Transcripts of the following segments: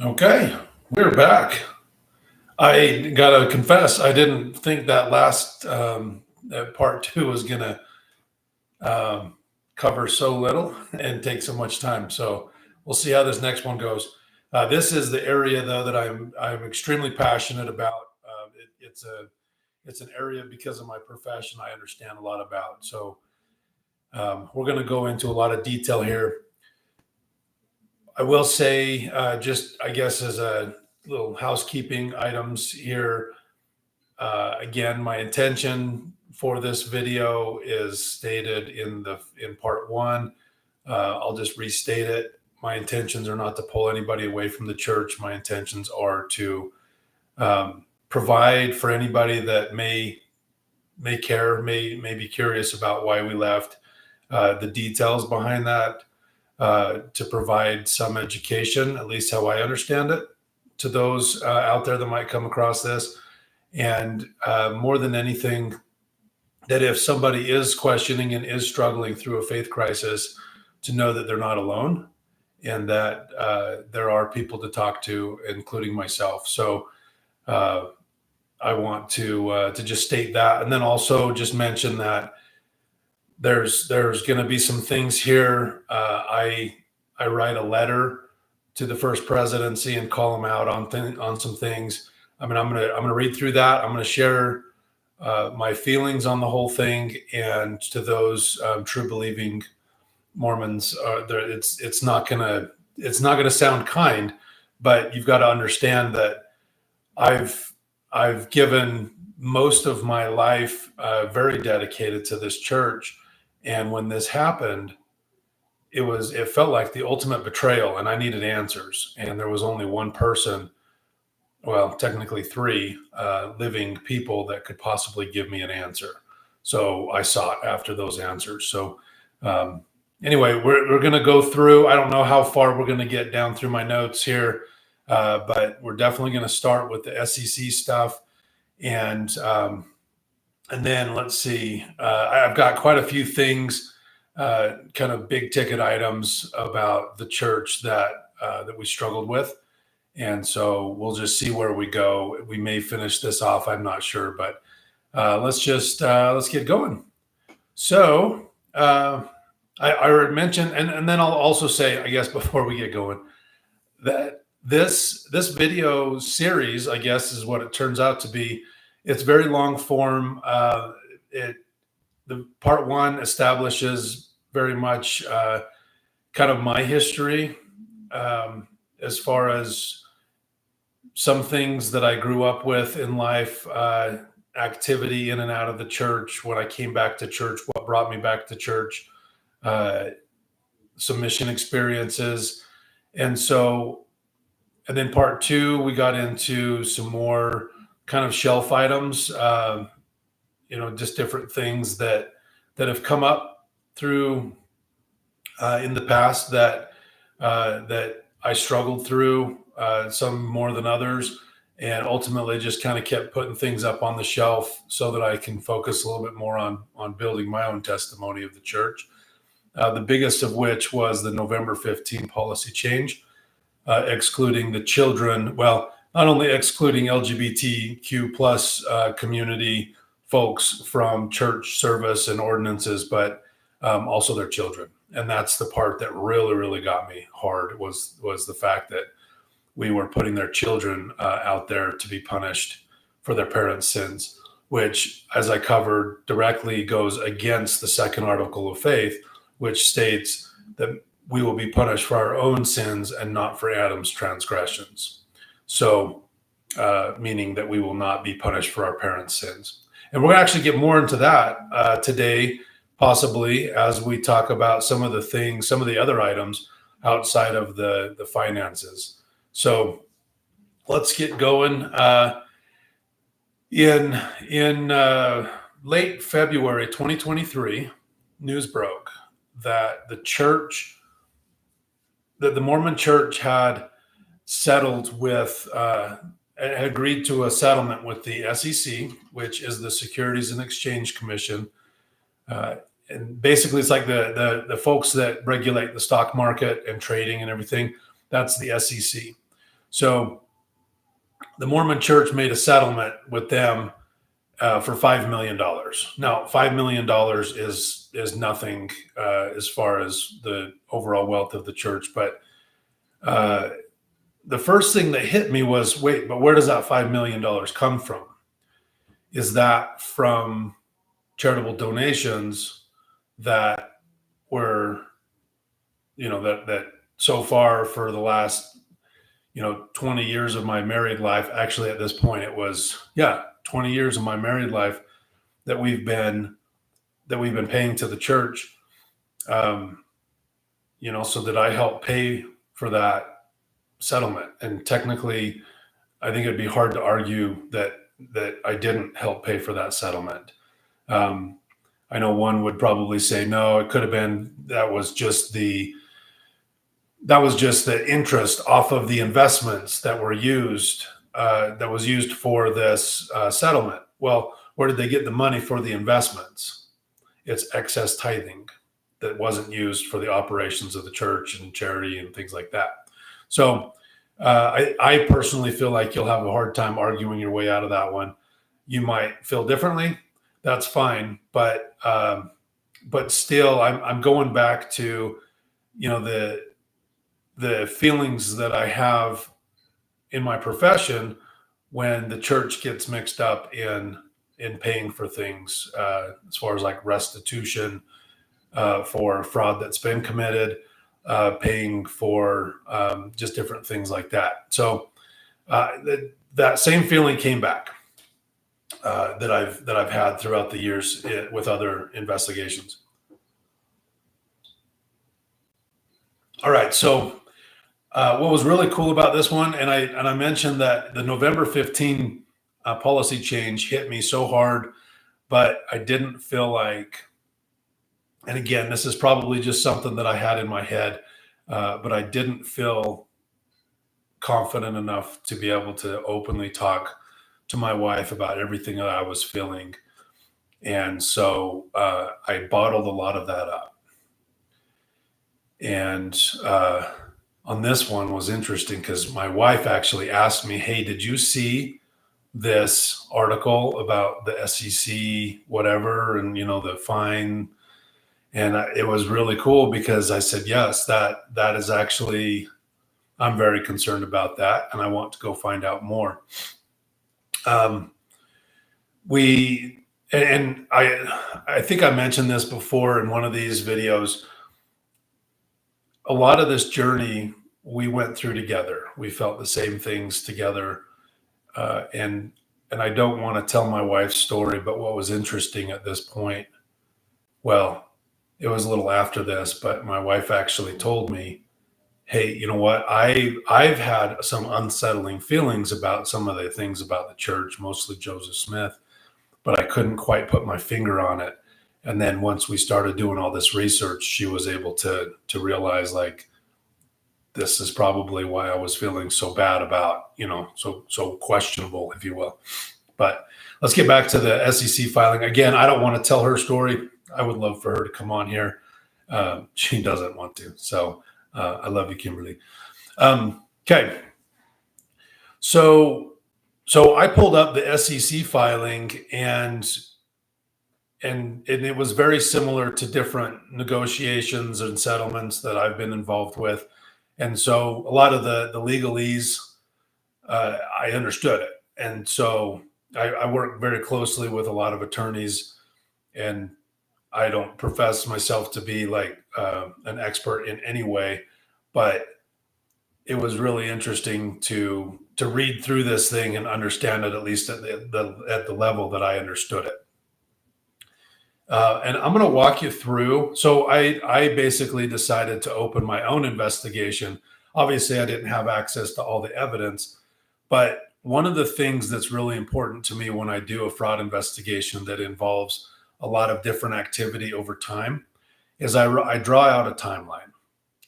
Okay, we're back. I gotta confess, I didn't think that last that part two was gonna um, cover so little and take so much time. So we'll see how this next one goes. This is the area though that I'm extremely passionate about. It's an area because of my profession I understand a lot about. So we're going to go into a lot of detail here. I will say, just I guess as a little housekeeping items here. Again, my intention for this video is stated in part one. I'll just restate it. My intentions are not to pull anybody away from the church. My intentions are to provide for anybody that may care, may be curious about why we left, the details behind that, to provide some education, at least how I understand it, to those out there that might come across this. And more than anything, that if somebody is questioning and is struggling through a faith crisis, to know that they're not alone and that there are people to talk to, including myself. So uh, I want to just state that, and then also just mention that there's going to be some things here. I write a letter to the first presidency and call them out on some things. I mean, I'm gonna read through that. I'm gonna share my feelings on the whole thing, and to those true believing Mormons, it's not gonna sound kind, but you've got to understand that I've I've given most of my life very dedicated to this church, and when this happened, it felt like the ultimate betrayal, and I needed answers, and there was only one person, well, technically three living people that could possibly give me an answer. So I sought after those answers. So um, anyway, we're going to go through. I don't know how far we're going to get down through my notes here, but we're definitely going to start with the SEC stuff, and and then let's see. I've got quite a few things, kind of big ticket items about the church that we struggled with, and so we'll just see where we go. We may finish this off. I'm not sure, but let's get going. So I already mentioned, and then I'll also say, I guess, before we get going, that this video series, I guess, is what it turns out to be. It's very long form. It The part one establishes very much kind of my history, as far as some things that I grew up with in life, activity in and out of the church, when I came back to church, what brought me back to church, uh, some mission experiences. And so, and then part two, we got into some more kind of shelf items, just different things that have come up through in the past that I struggled through, some more than others, and ultimately just kind of kept putting things up on the shelf so that I can focus a little bit more on building my own testimony of the church. The biggest of which was the November 15 policy change, excluding the children. Well, not only excluding LGBTQ plus community folks from church service and ordinances, but also their children. And that's the part that really, really got me hard, was the fact that we were putting their children out there to be punished for their parents' sins, which, as I covered, directly goes against the second article of faith, which states that we will be punished for our own sins and not for Adam's transgressions. So, meaning that we will not be punished for our parents' sins. And we're going to actually get more into that today, possibly, as we talk about some of the things, some of the other items outside of the finances. So let's get going. In late February 2023, news broke that the Mormon Church had settled with, had agreed to a settlement with the SEC, which is the Securities and Exchange Commission. And basically, it's like the folks that regulate the stock market and trading and everything. That's the SEC. So the Mormon Church made a settlement with them for $5 million. Now, $5 million is nothing as far as the overall wealth of the church, but uh, the first thing that hit me was, wait, but where does that $5 million come from? Is that from charitable donations that were, that so far for the last, 20 years of my married life, actually at this point, it was, 20 years of my married life that we've been paying to the church, so that I help pay for that settlement. And technically, I think it'd be hard to argue that I didn't help pay for that settlement. I know one would probably say, no, it could have been, that was just the interest off of the investments that were used, that was used for this settlement. Well, where did they get the money for the investments? It's excess tithing that wasn't used for the operations of the church and charity and things like that. So I personally feel like you'll have a hard time arguing your way out of that one. You might feel differently. That's fine. But still, I'm going back to, the feelings that I have in my profession when the church gets mixed up in paying for things, as far as like restitution for fraud that's been committed, paying for just different things like that. So that same feeling came back that I've had throughout the years with other investigations. All right, so what was really cool about this one, and I mentioned that the November 15 policy change hit me so hard, but I didn't feel like, and again, this is probably just something that I had in my head, but I didn't feel confident enough to be able to openly talk to my wife about everything that I was feeling. And so I bottled a lot of that up. And on this one was interesting because my wife actually asked me, hey, did you see this article about the SEC, whatever, and, the fine? And it was really cool because I said, yes, that is actually, I'm very concerned about that. And I want to go find out more. I think I mentioned this before in one of these videos. A lot of this journey we went through together. We felt the same things together. And I don't want to tell my wife's story, but what was interesting at this point, well, it was a little after this, but my wife actually told me, hey, you know what? I've had some unsettling feelings about some of the things about the church, mostly Joseph Smith, but I couldn't quite put my finger on it. And then once we started doing all this research, she was able to realize, like, this is probably why I was feeling so bad about, so questionable, if you will. But let's get back to the SEC filing. Again, I don't want to tell her story. I would love for her to come on here. She doesn't want to. So I love you, Kimberly. Okay. So I pulled up the SEC filing, and it was very similar to different negotiations and settlements that I've been involved with. And so a lot of the legalese, I understood it. And so I work very closely with a lot of attorneys, and I don't profess myself to be like an expert in any way, but it was really interesting to read through this thing and understand it, at least at the level that I understood it. And I'm going to walk you through. So I basically decided to open my own investigation. Obviously, I didn't have access to all the evidence, but one of the things that's really important to me when I do a fraud investigation that involves a lot of different activity over time is I draw out a timeline.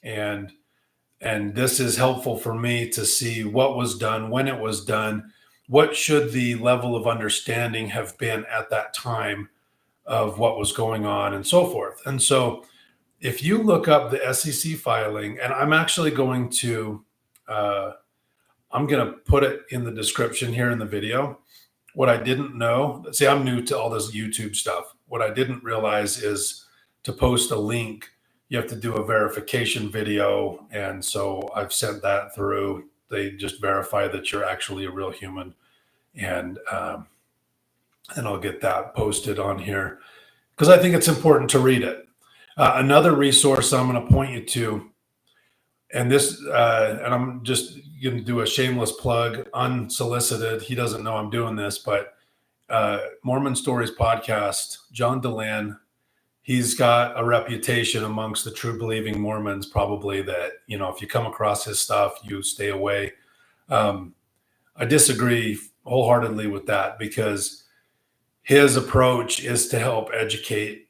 And this is helpful for me to see what was done, when it was done, what should the level of understanding have been at that time of what was going on, and so forth. And so if you look up the SEC filing, and I'm actually going to, I'm going to put it in the description here in the video. What I didn't know, see, I'm new to all this YouTube stuff. What I didn't realize is to post a link, you have to do a verification video. And so I've sent that through. They just verify that you're actually a real human. And I'll get that posted on here because I think it's important to read it. Another resource I'm going to point you to, and I'm just going to do a shameless plug, unsolicited. He doesn't know I'm doing this, but Mormon Stories podcast, John DeLann, he's got a reputation amongst the true believing Mormons, probably that, if you come across his stuff, you stay away. I disagree wholeheartedly with that because his approach is to help educate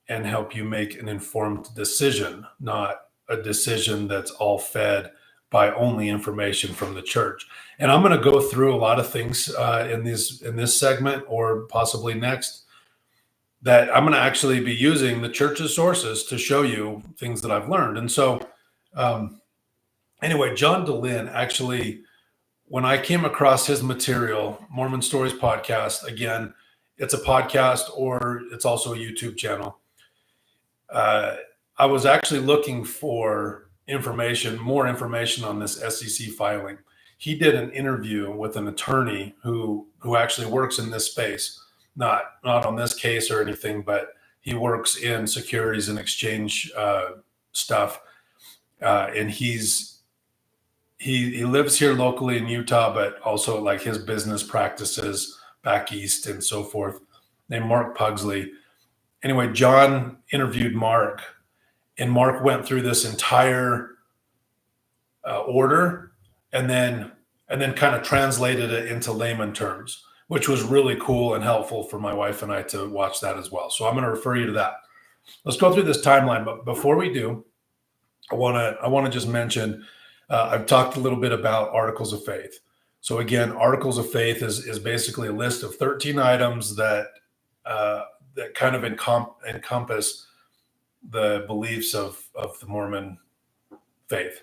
and help you make an informed decision, not a decision that's all fed by only information from the church. And I'm going to go through a lot of things in this segment, or possibly next, that I'm going to actually be using the church's sources to show you things that I've learned. And so anyway, John DeLann, actually, when I came across his material, Mormon Stories podcast, again, it's a podcast or it's also a YouTube channel. I was actually looking for more information on this SEC filing. He did an interview with an attorney who actually works in this space, not on this case or anything, but he works in securities and exchange stuff. And he lives here locally in Utah, but also like his business practices back east and so forth, named Mark Pugsley. Anyway, John interviewed Mark, and Mark went through this entire order and then kind of translated it into layman terms, which was really cool and helpful for my wife and I to watch that as well. So I'm going to refer you to that. Let's go through this timeline. But before we do, I want to just mention, I've talked a little bit about articles of faith. So again, articles of faith is basically a list of 13 items that kind of encompass the beliefs of the Mormon faith.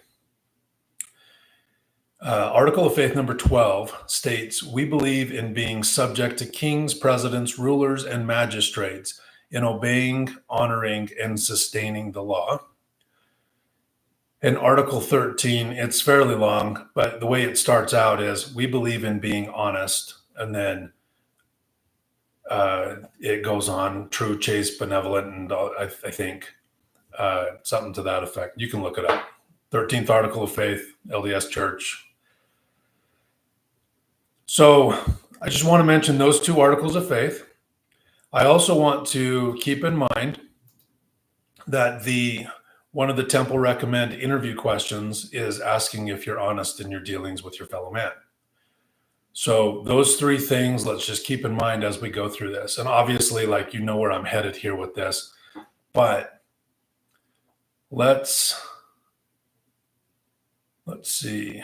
Article of Faith number 12 states, we believe in being subject to kings, presidents, rulers, and magistrates, in obeying, honoring, and sustaining the law. In Article 13, it's fairly long, but the way it starts out is, we believe in being honest, and then it goes on, true, chaste, benevolent, and I think something to that effect. You can look it up. 13th Article of Faith, LDS Church. So I just want to mention those two articles of faith. I also want to keep in mind that one of the temple recommend interview questions is asking if you're honest in your dealings with your fellow man. So those three things, let's just keep in mind as we go through this. And obviously, like, where I'm headed here with this, but let's see.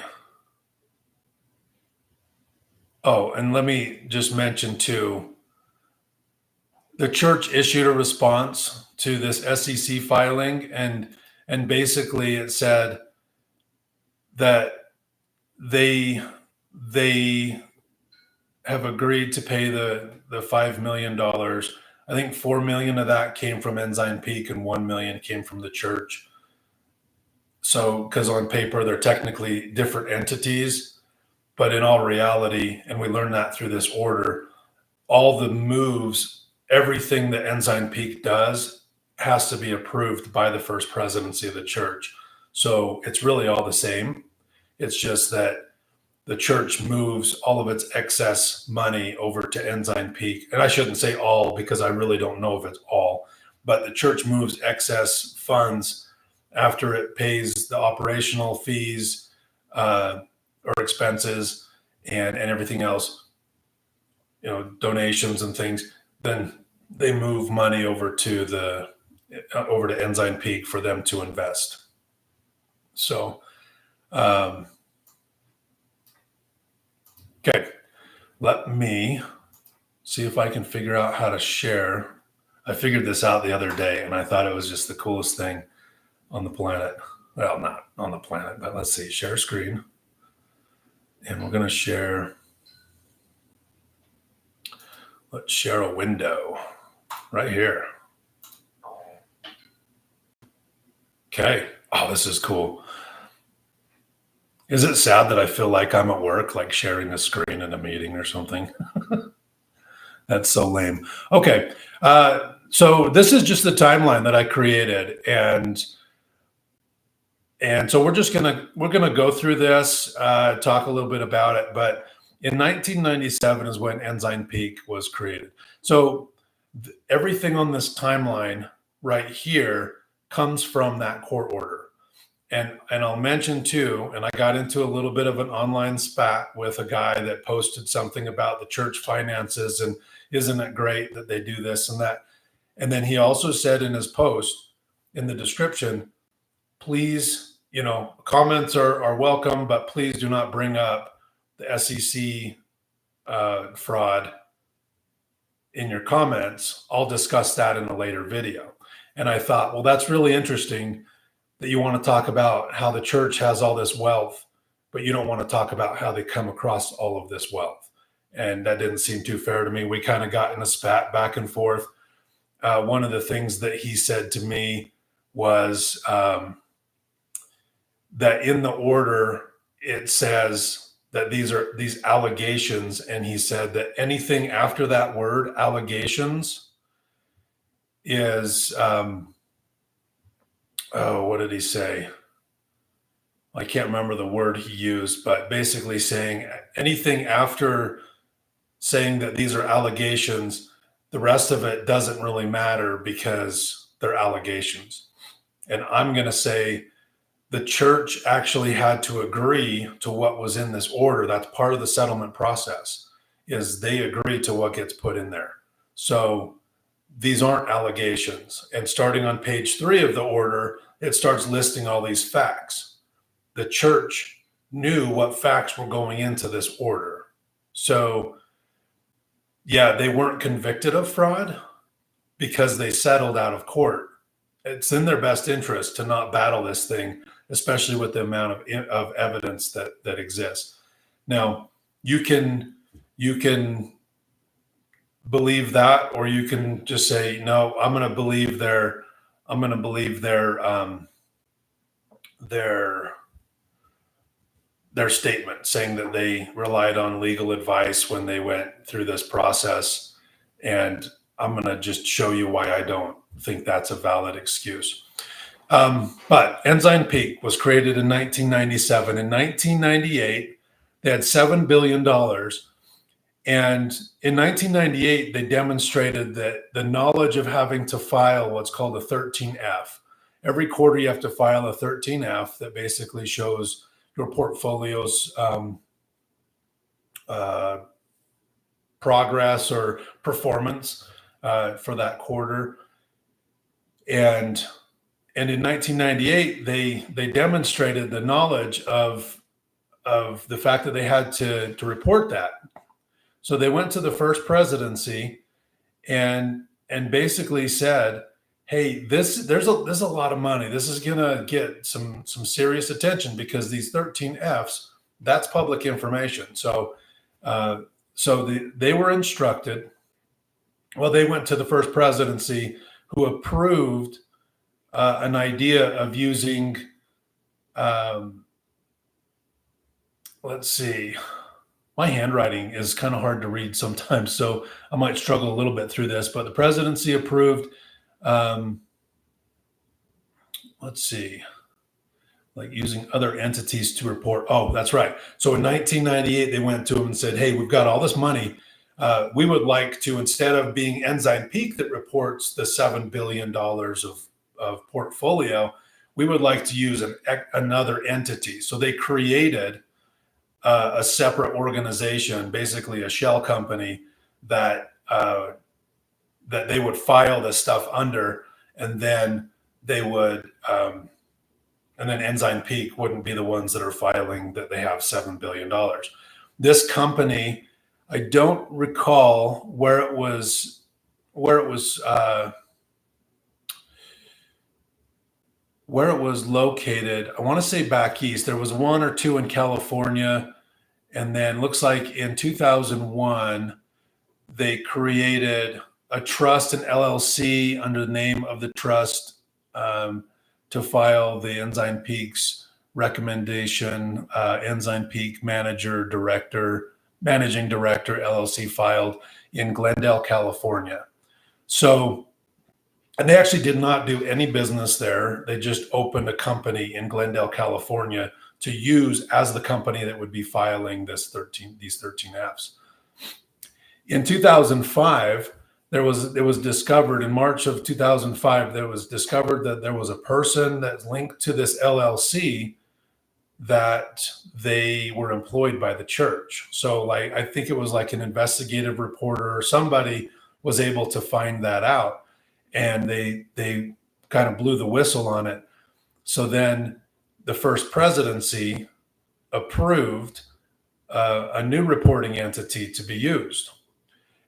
Oh, and let me just mention too, the church issued a response to this SEC filing, and basically it said that they have agreed to pay the $5 million. I think $4 million of that came from Ensign Peak and $1 million came from the church. So, because on paper they're technically different entities, but in all reality, and we learned that through this order, all the moves, everything that Ensign Peak does has to be approved by the first presidency of the church. So it's really all the same. It's just that the church moves all of its excess money over to Ensign Peak. And I shouldn't say all, because I really don't know if it's all, but the church moves excess funds after it pays the operational fees or expenses and everything else, donations and things. Then they move money over to Ensign Peak for them to invest. So, okay, let me see if I can figure out how to share. I figured this out the other day, and I thought it was just the coolest thing on the planet. Well, not on the planet, but let's see, share screen. And we're going to share. Let's share a window right here. Okay. Oh, this is cool. Is it sad that I feel like I'm at work, like sharing a screen in a meeting or something? That's so lame. Okay. So this is just the timeline that I created. And so we're gonna go through this, talk a little bit about it. But in 1997 is when Ensign Peak was created. So everything on this timeline right here comes from that court order. And I'll mention too, and I got into a little bit of an online spat with a guy that posted something about the church finances and isn't it great that they do this and that. And then he also said in his post in the description, please, comments are welcome, but please do not bring up the SEC fraud in your comments. I'll discuss that in a later video. And I thought, well, that's really interesting that you want to talk about how the church has all this wealth, but you don't want to talk about how they come across all of this wealth. And that didn't seem too fair to me. We kind of got in a spat back and forth. One of the things that he said to me was that in the order, it says that these are these allegations. And he said that anything after that word, allegations, is, what did he say? I can't remember the word he used, but basically saying anything after saying that these are allegations, the rest of it doesn't really matter because they're allegations. And I'm going to say the church actually had to agree to what was in this order. That's part of the settlement process, is they agree to what gets put in there. So these aren't allegations. And starting on page 3 of the order, it starts listing all these facts. The church knew what facts were going into this order. So, yeah, they weren't convicted of fraud because they settled out of court. It's in their best interest to not battle this thing, especially with the amount of evidence that exists. Now, you can believe that, or you can just say, no, I'm going to believe their statement saying that they relied on legal advice when they went through this process. And I'm going to just show you why I don't think that's a valid excuse. But Ensign Peak was created in 1997. In 1998, they had $7 billion. And in 1998, they demonstrated that the knowledge of having to file what's called a 13F. Every quarter, you have to file a 13F that basically shows your portfolio's progress or performance for that quarter. And in 1998, they demonstrated the knowledge of the fact that they had to report that. So they went to the first presidency and basically said, hey, there's a lot of money. This is gonna get some serious attention because these 13 Fs, that's public information. So they were instructed. Well, they went to the first presidency, who approved an idea of using, let's see, my handwriting is kind of hard to read sometimes, so I might struggle a little bit through this, but the presidency approved, let's see, like using other entities to report. Oh, that's right. So in 1998, they went to him and said, hey, we've got all this money. We would like to, instead of being Ensign Peak that reports the $7 billion of portfolio, we would like to use another entity. So they created a separate organization, basically a shell company that they would file this stuff under, and then they would, and then Ensign Peak wouldn't be the ones that are filing that they have $7 billion. This company, I don't recall where it was located. I want to say back east. There was one or two in California, And then looks like in 2001, they created a trust, an LLC, under the name of the trust, to file the Ensign Peak's recommendation. Ensign Peak managing director LLC filed in Glendale, California. So, and they actually did not do any business there. They just opened a company in Glendale, California, to use as the company that would be filing these 13 Fs. In 2005, it was discovered in March of 2005, there was discovered that there was a person that's linked to this LLC that they were employed by the church. So like, I think it was like an investigative reporter or somebody was able to find that out, and they kind of blew the whistle on it. So then the first presidency approved a new reporting entity to be used.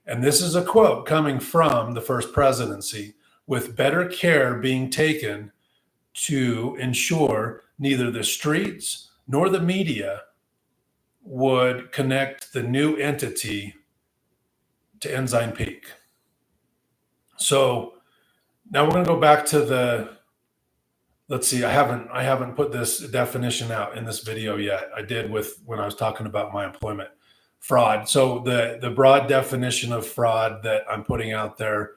And this is a quote coming from the first presidency: with better care being taken to ensure neither the streets nor the media would connect the new entity to Ensign Peak. So now we're going to go back to let's see, I haven't put this definition out in this video yet. I did when I was talking about my employment. Fraud. So the broad definition of fraud that I'm putting out there,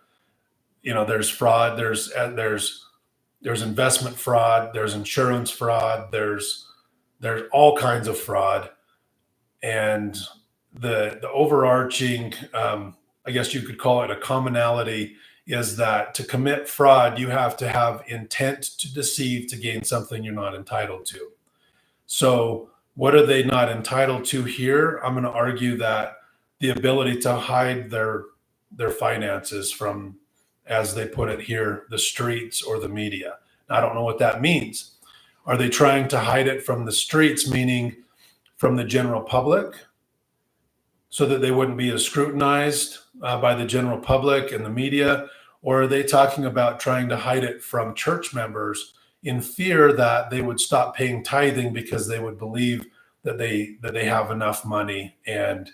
there's fraud, there's investment fraud, there's insurance fraud, there's all kinds of fraud. And the overarching, I guess you could call it a commonality, is that to commit fraud, you have to have intent to deceive to gain something you're not entitled to. So what are they not entitled to here? I'm going to argue that the ability to hide their finances from, as they put it here, the streets or the media. I don't know what that means. Are they trying to hide it from the streets, meaning from the general public, so that they wouldn't be as scrutinized by the general public and the media? Or are they talking about trying to hide it from church members in fear that they would stop paying tithing because they would believe that they have enough money? And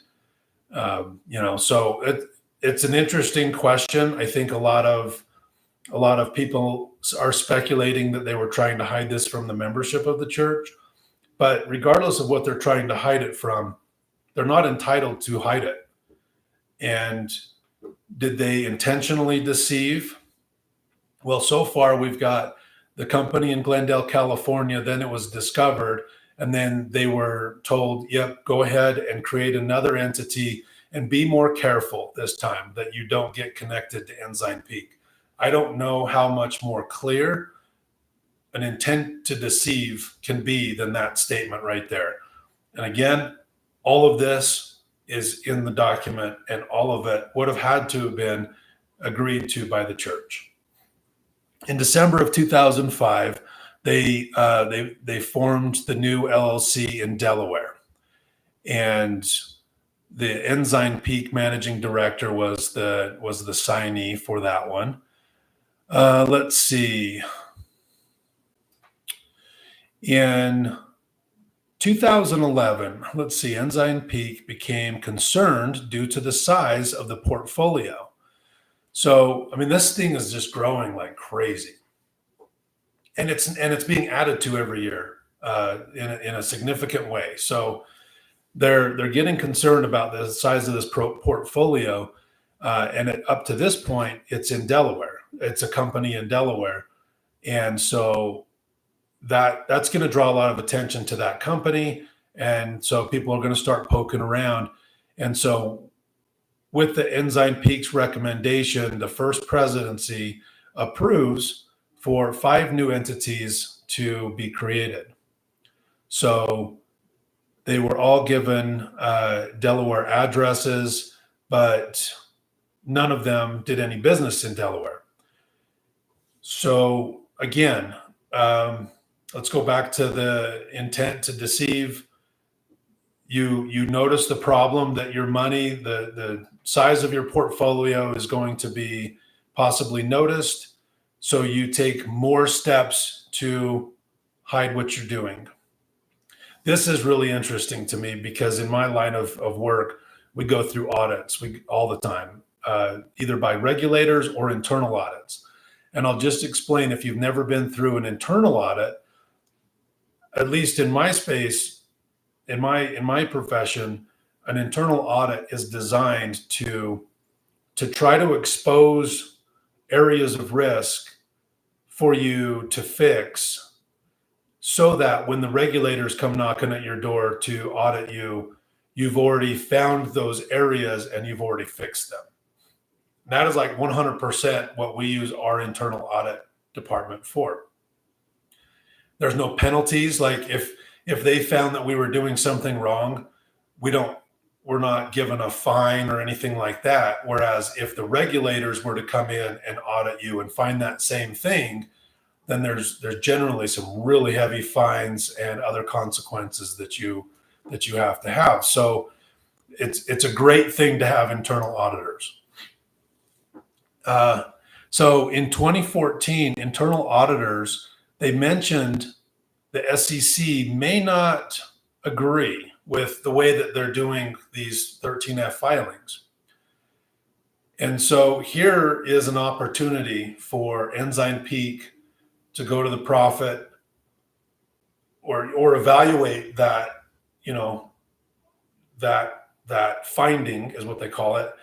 so it's an interesting question. I think a lot of people are speculating that they were trying to hide this from the membership of the church. But regardless of what they're trying to hide it from, they're not entitled to hide it. And did they intentionally deceive? Well, so far we've got the company in Glendale, California. Then it was discovered, and then they were told, yep, go ahead and create another entity and be more careful this time that you don't get connected to Ensign Peak. I don't know how much more clear an intent to deceive can be than that statement right there. And again, all of this is in the document, and all of it would have had to have been agreed to by the church. In December of 2005, they formed the new LLC in Delaware, and the Ensign Peak managing director was the signee for that one. Let's see. In 2011, Ensign Peak became concerned due to the size of the portfolio. So, I mean, this thing is just growing like crazy, and it's being added to every year in a significant way. So, they're getting concerned about the size of this portfolio, and up to this point, it's in Delaware. It's a company in Delaware, and so that's going to draw a lot of attention to that company. And so people are going to start poking around. And so with the Ensign Peak's recommendation, the first presidency approves for 5 new entities to be created. So they were all given Delaware addresses, but none of them did any business in Delaware. So again, let's go back to the intent to deceive. You notice the problem that your money, the size of your portfolio is going to be possibly noticed. So you take more steps to hide what you're doing. This is really interesting to me because in my line of work, we go through audits all the time, either by regulators or internal audits. And I'll just explain, if you've never been through an internal audit, at least in my space, in my profession, an internal audit is designed to try to expose areas of risk for you to fix, so that when the regulators come knocking at your door to audit you, you've already found those areas and you've already fixed them. That is like 100% what we use our internal audit department for. There's no penalties. Like if they found that we were doing something wrong, we're not given a fine or anything like that. Whereas if the regulators were to come in and audit you and find that same thing, then there's generally some really heavy fines and other consequences that you have to have. So it's a great thing to have internal auditors. So in 2014, internal auditors, they mentioned the SEC may not agree with the way that they're doing these 13F filings. And so here is an opportunity for Ensign Peak to go to the prophet or evaluate that, that finding is what they call it,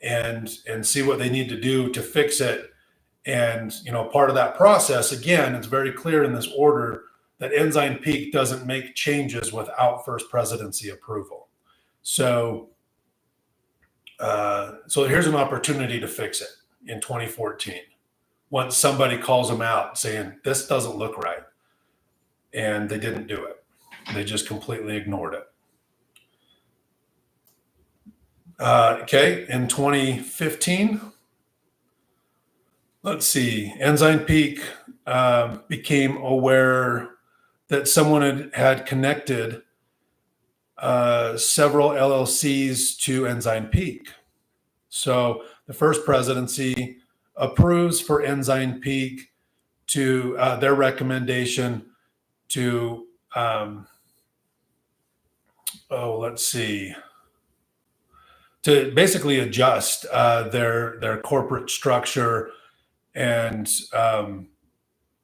and see what they need to do to fix it. And part of that process, again, it's very clear in this order that Ensign Peak doesn't make changes without first presidency approval. So here's an opportunity to fix it in 2014. Once somebody calls them out saying, this doesn't look right. And they didn't do it. They just completely ignored it. Okay, in 2015, let's see, Ensign Peak became aware that someone had connected several LLCs to Ensign Peak. So the first presidency approves for Ensign Peak to their recommendation to, to basically adjust their corporate structure and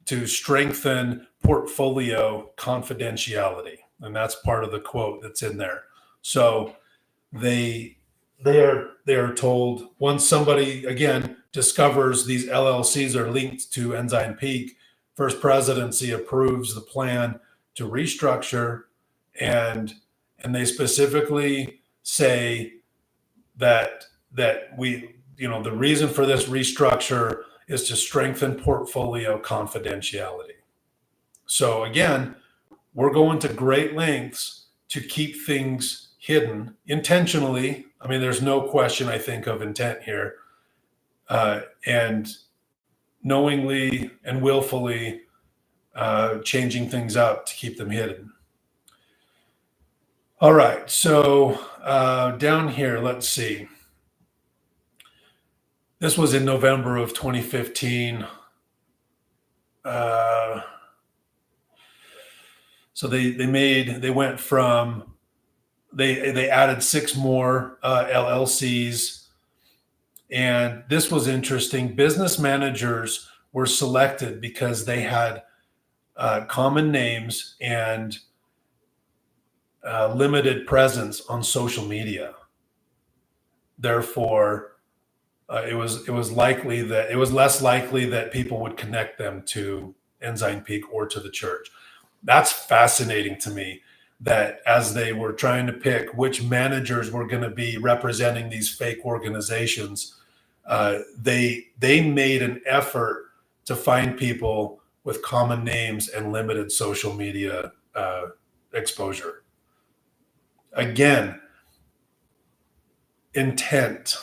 to strengthen portfolio confidentiality. And that's part of the quote that's in there. So they are told, once somebody again discovers these LLCs are linked to Ensign Peak, first presidency approves the plan to restructure, and they specifically say that we, the reason for this restructure is to strengthen portfolio confidentiality. So again, we're going to great lengths to keep things hidden intentionally. I mean, there's no question, I think, of intent here, and knowingly and willfully changing things up to keep them hidden. All right, so down here, let's see. This was in November of 2015. So they went from, they added 6 more LLCs. And this was interesting. Business managers were selected because they had common names and limited presence on social media. Therefore, it was less likely that people would connect them to Ensign Peak or to the church. That's fascinating to me, that as they were trying to pick which managers were going to be representing these fake organizations, they made an effort to find people with common names and limited social media exposure. Again, intent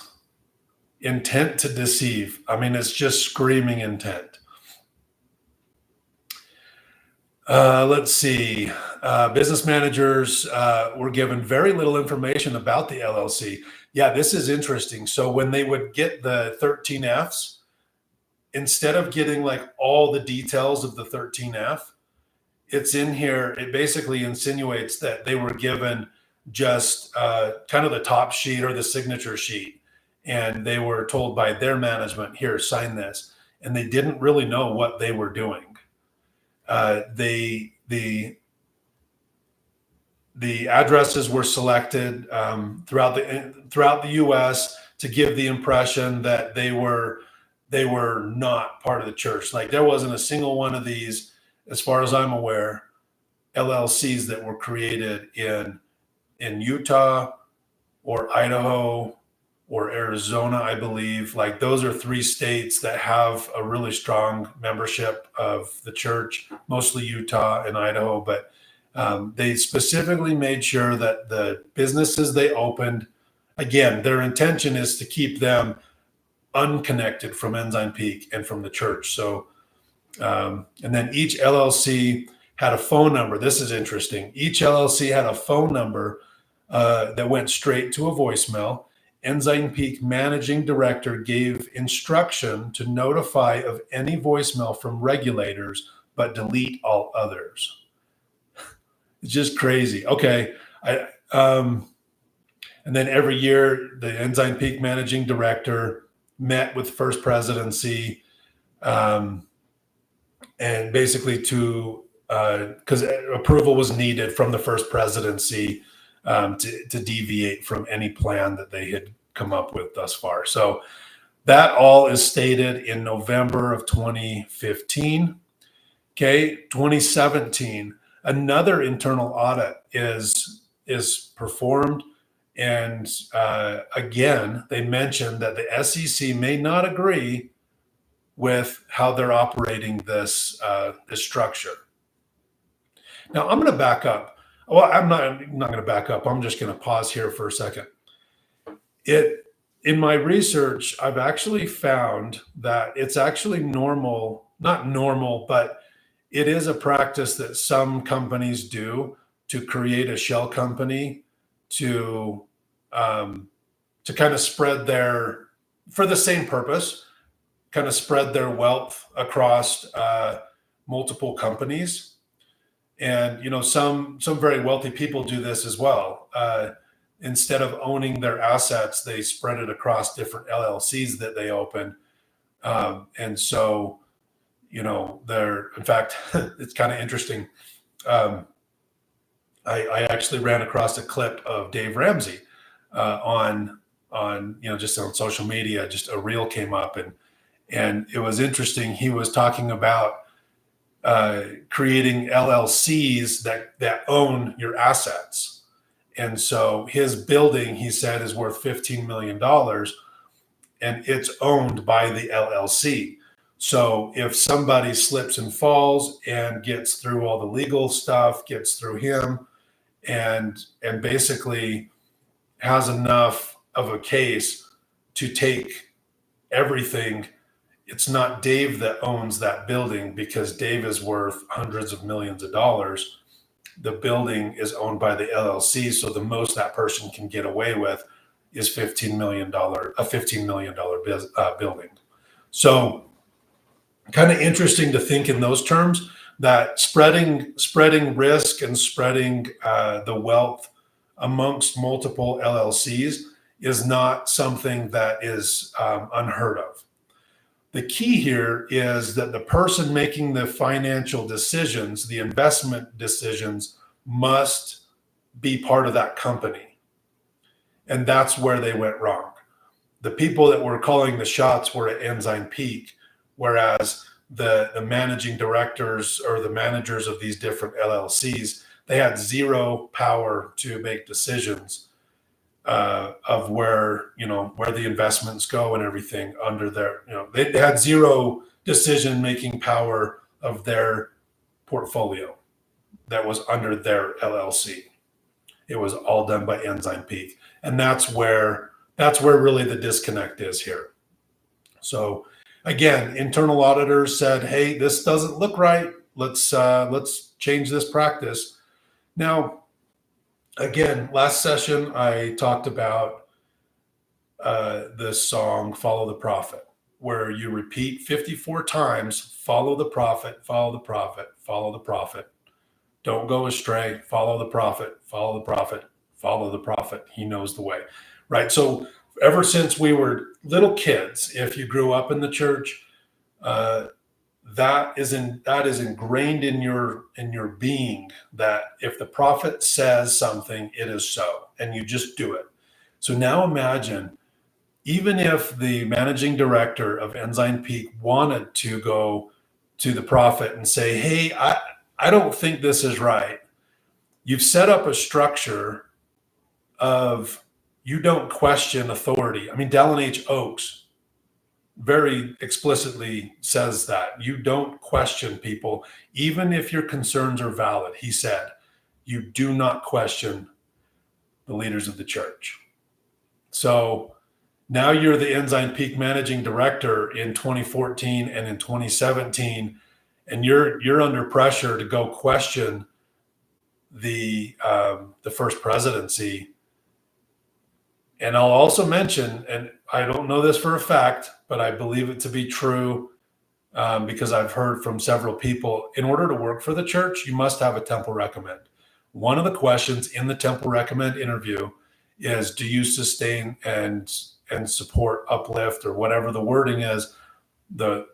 to deceive. I mean, it's just screaming intent. Let's see. Business managers were given very little information about the LLC. Yeah, this is interesting. So when they would get the 13Fs, instead of getting like all the details of the 13F, it's in here. It basically insinuates that they were given just kind of the top sheet or the signature sheet, and they were told by their management, "Here, sign this," and they didn't really know what they were doing. The addresses were selected throughout the U.S. to give the impression that they were not part of the church. Like there wasn't a single one of these, as far as I'm aware, LLCs that were created in Utah or Idaho or Arizona, I believe. Like those are three states that have a really strong membership of the church, mostly Utah and Idaho. But they specifically made sure that the businesses they opened, again, their intention is to keep them unconnected from Ensign Peak and from the church. So, and then each LLC had a phone number. This is interesting. Each LLC had a phone number that went straight to a voicemail. Ensign Peak managing director gave instruction to notify of any voicemail from regulators, but delete all others. It's just crazy. Okay. And then every year, the Ensign Peak managing director met with First Presidency, and basically because approval was needed from the First Presidency to deviate from any plan that they had come up with thus far. So that all is stated in November of 2015. Okay, 2017, another internal audit is performed. And again, they mentioned that the SEC may not agree with how they're operating this structure. Now, I'm going to back up. Well, I'm not going to back up. I'm just going to pause here for a second. In my research, I've actually found that it's actually normal, not normal, but it is a practice that some companies do to create a shell company to kind of spread for the same purpose, kind of spread their wealth across multiple companies. And, some very wealthy people do this as well. Instead of owning their assets, they spread it across different LLCs that they open. And so, in fact, it's kind of interesting. I actually ran across a clip of Dave Ramsey on just on social media. Just a reel came up, and it was interesting. He was talking about creating LLCs that own your assets. And so his building, he said, is worth $15 million, and it's owned by the LLC. So if somebody slips and falls and gets through all the legal stuff, gets through him, and basically has enough of a case to take everything, it's not Dave that owns that building, because Dave is worth hundreds of millions of dollars. The building is owned by the LLC. So the most that person can get away with is $15 million, a $15 million building. So kind of interesting to think in those terms, that spreading risk and spreading the wealth amongst multiple LLCs is not something that is unheard of. The key here is that the person making the financial decisions, the investment decisions, must be part of that company. And that's where they went wrong. The people that were calling the shots were at Ensign Peak, whereas the managing directors or the managers of these different LLCs, they had zero power to make decisions of where the investments go and everything under their, they had zero decision-making power of their portfolio that was under their LLC. It was all done by Ensign Peak. And that's where really the disconnect is here. So again, internal auditors said, hey, this doesn't look right. Let's change this practice. Now, again, last session, I talked about this song, Follow the Prophet, where you repeat 54 times, follow the prophet, follow the prophet, follow the prophet. Don't go astray. Follow the prophet, follow the prophet, follow the prophet. He knows the way, right? So ever since we were little kids, if you grew up in the church, uh, that is ingrained in your being, that if the prophet says something, it is so, and you just do it. So now imagine, even if the managing director of Ensign Peak wanted to go to the prophet and say, hey, I don't think this is right. You've set up a structure of, you don't question authority. I mean, Dallin H. Oaks very explicitly says that you don't question people, even if your concerns are valid. He said, you do not question the leaders of the church. So now you're the Ensign Peak managing director in 2014 and in 2017, and you're under pressure to go question the first presidency. And I'll also mention, and I don't know this for a fact, but I believe it to be true, because I've heard from several people, in order to work for the church, you must have a temple recommend. One of the questions in the temple recommend interview is, do you sustain and support, uplift, or whatever the wording is, the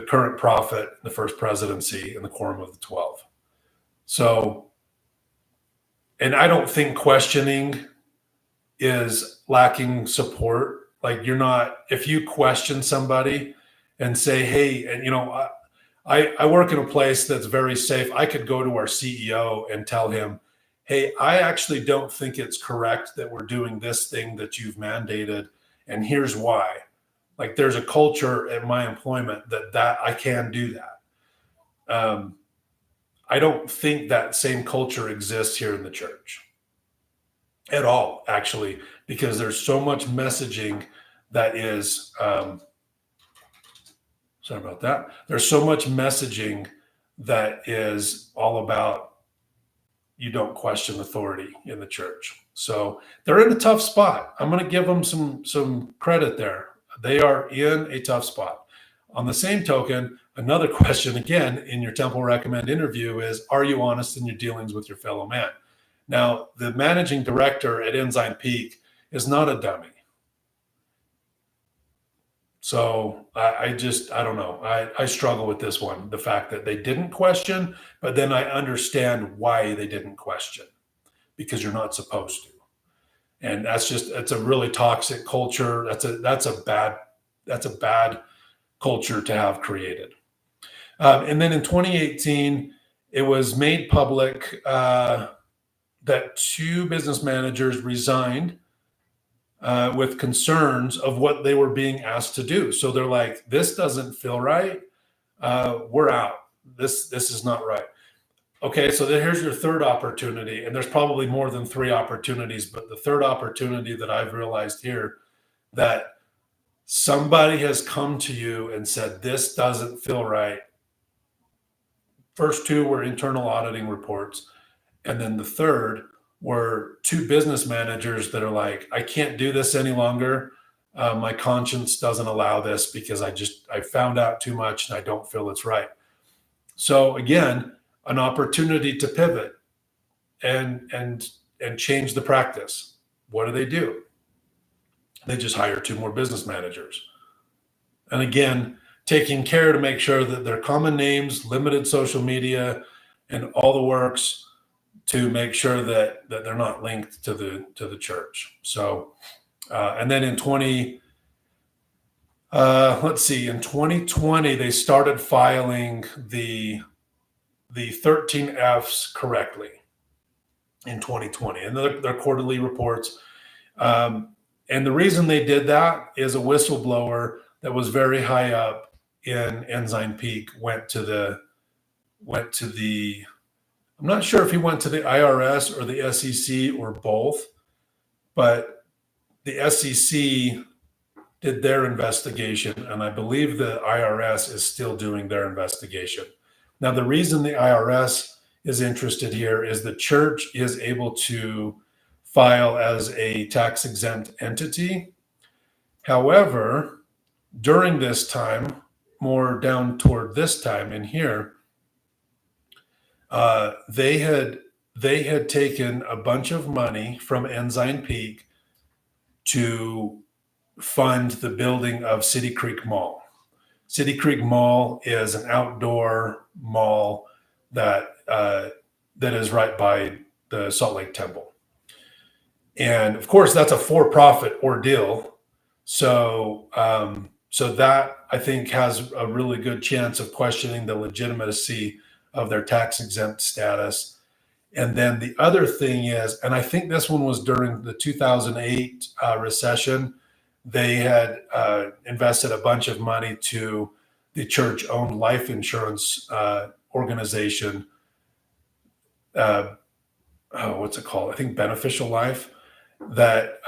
current prophet, the first presidency, and the quorum of the 12. So, and I don't think questioning is lacking support. Like, you're not, if you question somebody and say, hey, and I work in a place that's very safe. I could go to our CEO and tell him, hey, I actually don't think it's correct that we're doing this thing that you've mandated, and here's why. Like, there's a culture at my employment that I can do that. I don't think that same culture exists here in the church at all, actually, because there's so much messaging that is, sorry about that. There's so much messaging that is all about, you don't question authority in the church. So they're in a tough spot. I'm going to give them some credit there. They are in a tough spot. On the same token, another question again in your temple recommend interview is, are you honest in your dealings with your fellow man? Now, the managing director at Ensign Peak is not a dummy. So I don't know. I struggle with this one, the fact that they didn't question, but then I understand why they didn't question, because you're not supposed to. And it's a really toxic culture. That's a bad culture to have created. And then in 2018, it was made public that two business managers resigned with concerns of what they were being asked to do. So they're like, this doesn't feel right. We're out. This is not right. Okay, so then here's your third opportunity. And there's probably more than three opportunities, but the third opportunity that I've realized here, that somebody has come to you and said, this doesn't feel right. First two were internal auditing reports. And then the third were two business managers that are like, I can't do this any longer. My conscience doesn't allow this, because I found out too much and I don't feel it's right. So again, an opportunity to pivot and change the practice. What do? They just hire two more business managers. And again, taking care to make sure that their common names, limited social media, and all the works, to make sure that they're not linked to the church. So, and then in 2020, they started filing the 13 Fs correctly in 2020, and their quarterly reports. And the reason they did that is a whistleblower that was very high up in Ensign Peak went to the I'm not sure if he went to the IRS or the SEC or both, but the SEC did their investigation, and I believe the IRS is still doing their investigation. Now, the reason the IRS is interested here is the church is able to file as a tax-exempt entity. However, during this time, more down toward this time in here, They had taken a bunch of money from Ensign Peak to fund the building of City Creek Mall. City Creek Mall is an outdoor mall that is right by the Salt Lake Temple. And of course, that's a for-profit ordeal. So that I think has a really good chance of questioning the legitimacy of their tax exempt status. And then the other thing is, and I think this one was during the 2008 recession, they had invested a bunch of money to the church-owned life insurance organization. What's it called? I think Beneficial Life. That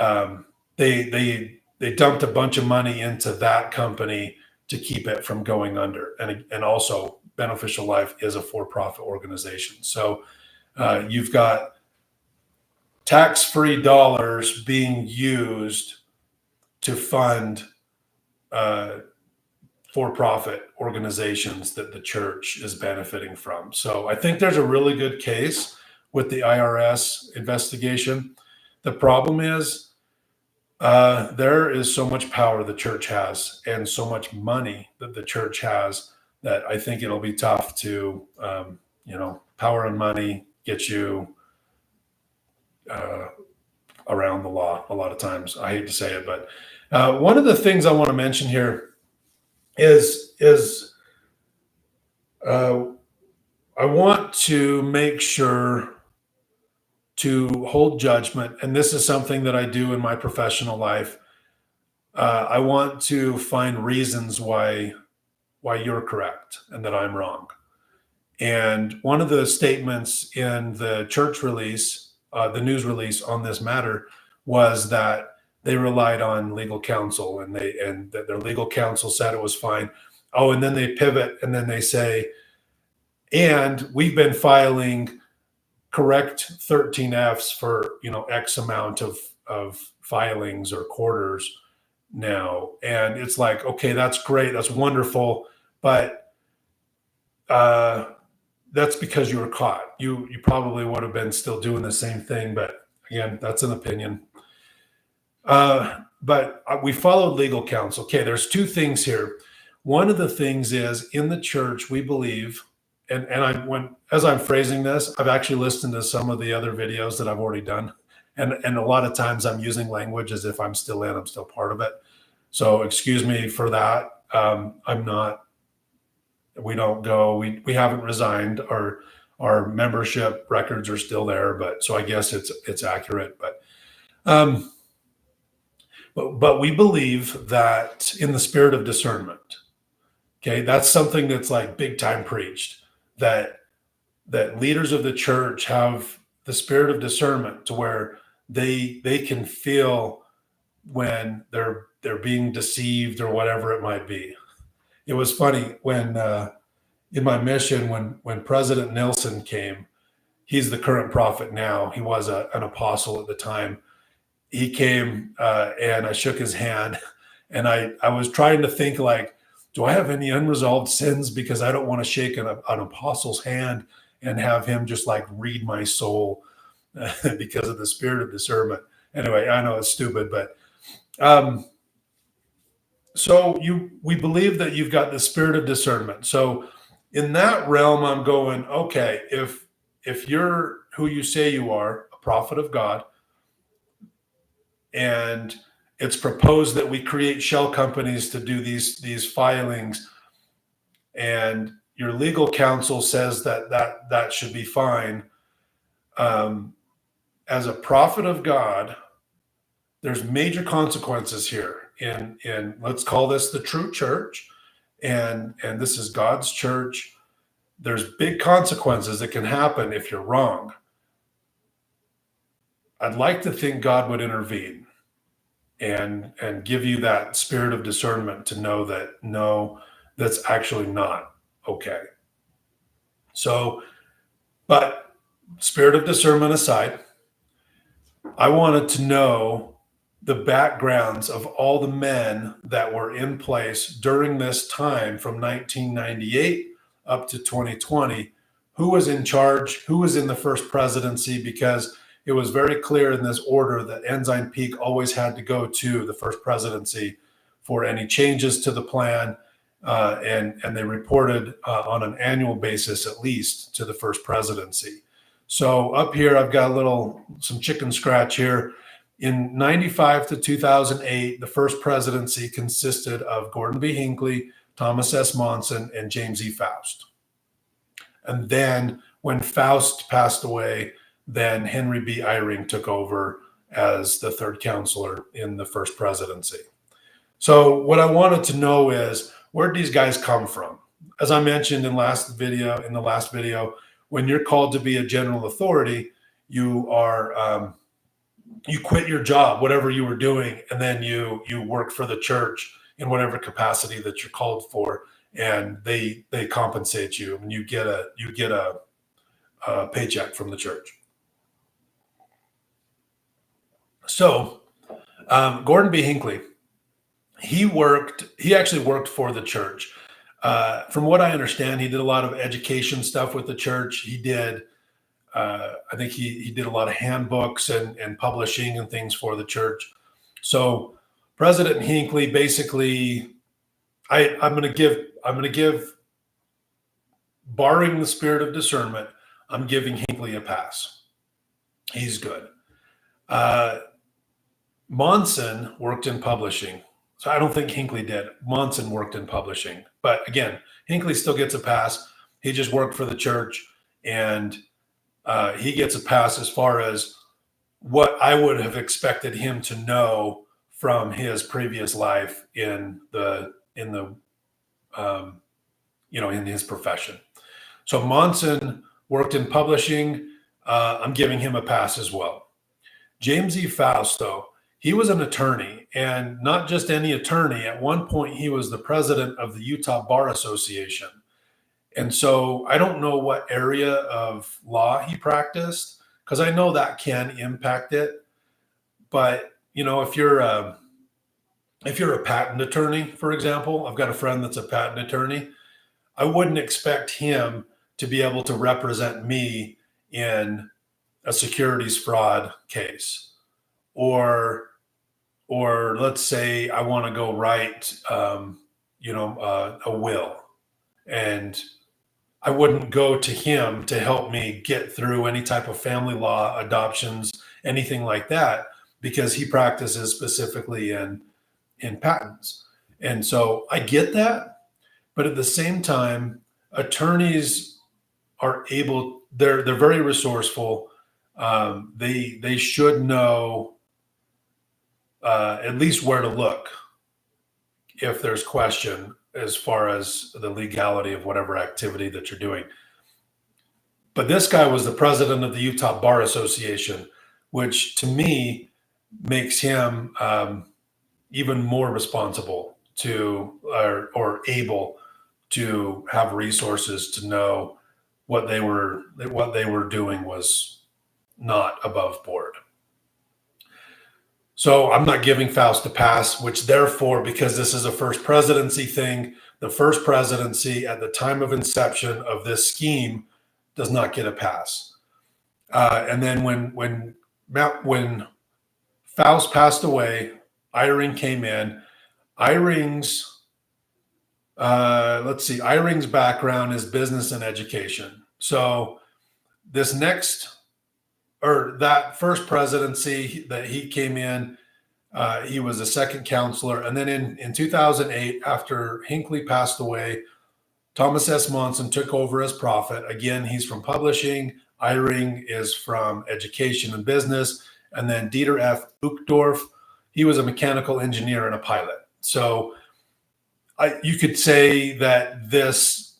they dumped a bunch of money into that company to keep it from going under, and also Beneficial Life is a for-profit organization. So you've got tax-free dollars being used to fund for-profit organizations that the church is benefiting from. So I think there's a really good case with the IRS investigation. The problem is there is so much power the church has and so much money that the church has that I think it'll be tough to, power and money get you around the law a lot of times. I hate to say it, but one of the things I want to mention here is I want to make sure to hold judgment, and this is something that I do in my professional life. I want to find reasons why you're correct and that I'm wrong. And one of the statements in the church release, the news release on this matter, was that they relied on legal counsel, and that their legal counsel said it was fine. Oh, and then they pivot and then they say, and we've been filing correct 13Fs for X amount of filings or quarters now. And it's like, okay, that's great, that's wonderful, but that's because you were caught. You probably would have been still doing the same thing, but again, that's an opinion. But we followed legal counsel. Okay, there's two things here. One of the things is, in the church we believe, and as I'm phrasing this, I've actually listened to some of the other videos that I've already done, and a lot of times I'm using language as if I'm still part of it. So excuse me for that. I'm not. We don't go. We haven't resigned. Our membership records are still there, but so I guess it's accurate. But we believe that in the spirit of discernment. Okay, that's something that's like big time preached. That leaders of the church have the spirit of discernment to where they can feel when they're being deceived or whatever it might be. It was funny when in my mission when President Nelson came. He's the current prophet now. He was an apostle at the time. He came and I shook his hand, and I was trying to think, like, do I have any unresolved sins? Because I don't want to shake an apostle's hand and have him just like read my soul because of the spirit of discernment. Anyway, I know it's stupid, but we believe that you've got the spirit of discernment. So in that realm, I'm going, okay, if you're who you say you are, a prophet of God, and it's proposed that we create shell companies to do these filings, and your legal counsel says that should be fine. As a prophet of God, there's major consequences here in let's call this the true church, and this is God's church. There's big consequences that can happen if you're wrong. I'd like to think God would intervene and give you that spirit of discernment to know that, no, that's actually not okay. So, but spirit of discernment aside, I wanted to know the backgrounds of all the men that were in place during this time from 1998 up to 2020 who was in charge, who was in the first presidency, because it was very clear in this order that Ensign Peak always had to go to the first presidency for any changes to the plan. And they reported on an annual basis, at least, to the first presidency. So up here, I've got some chicken scratch here. In 95 to 2008, the first presidency consisted of Gordon B. Hinckley, Thomas S. Monson, and James E. Faust. And then when Faust passed away, then Henry B. Eyring took over as the third counselor in the first presidency. So what I wanted to know is, where did these guys come from? As I mentioned in the last video, when you're called to be a general authority, you quit your job, whatever you were doing, and then you work for the church in whatever capacity that you're called for, and they compensate you, and you get a paycheck from the church. So Gordon B. Hinckley, he actually worked for the church. From what I understand, he did a lot of education stuff with the church. He did, I think he did a lot of handbooks and publishing and things for the church. So President Hinckley, basically, I'm going to give, barring the spirit of discernment, I'm giving Hinckley a pass. He's good. Monson worked in publishing. So I don't think Hinckley did. Monson worked in publishing. But again, Hinckley still gets a pass. He just worked for the church, and he gets a pass as far as what I would have expected him to know from his previous life in his profession. So Monson worked in publishing. I'm giving him a pass as well. James E. Faust, though, he was an attorney, and not just any attorney. At one point, he was the president of the Utah Bar Association. And so I don't know what area of law he practiced, because I know that can impact it. But, if you're a patent attorney, for example, I've got a friend that's a patent attorney. I wouldn't expect him to be able to represent me in a securities fraud case. Or let's say I want to go write, a will, and I wouldn't go to him to help me get through any type of family law, adoptions, anything like that, because he practices specifically in patents. And so I get that, but at the same time, attorneys are they're very resourceful. They should know at least where to look if there's question as far as the legality of whatever activity that you're doing. But this guy was the president of the Utah Bar Association, which to me makes him even more responsible or able to have resources to know what they were doing was not above board. So I'm not giving Faust a pass, which therefore, because this is a first presidency thing, the first presidency at the time of inception of this scheme does not get a pass. And then when Faust passed away, Eyring came in. Eyring's background is business and education. So that first presidency that he came in, he was a second counselor. And then in 2008, after Hinckley passed away, Thomas S. Monson took over as prophet. Again, he's from publishing. Eyring is from education and business. And then Dieter F. Uchtdorf, he was a mechanical engineer and a pilot. So you could say that this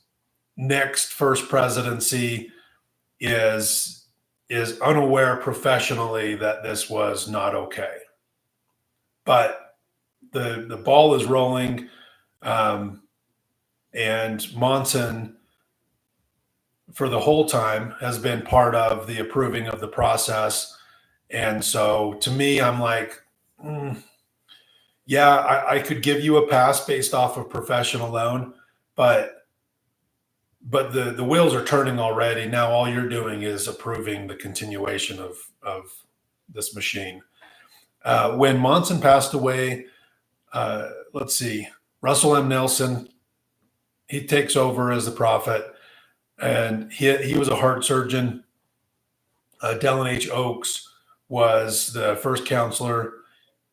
next first presidency is unaware professionally that this was not okay. But the ball is rolling, and Monson, for the whole time, has been part of the approving of the process. And so to me, I'm like, yeah, I could give you a pass based off of profession alone, but but the wheels are turning already. Now all you're doing is approving the continuation of this machine. When Monson passed away, let's see, Russell M. Nelson, he takes over as the prophet, and he was a heart surgeon. Dallin H. Oaks was the first counselor.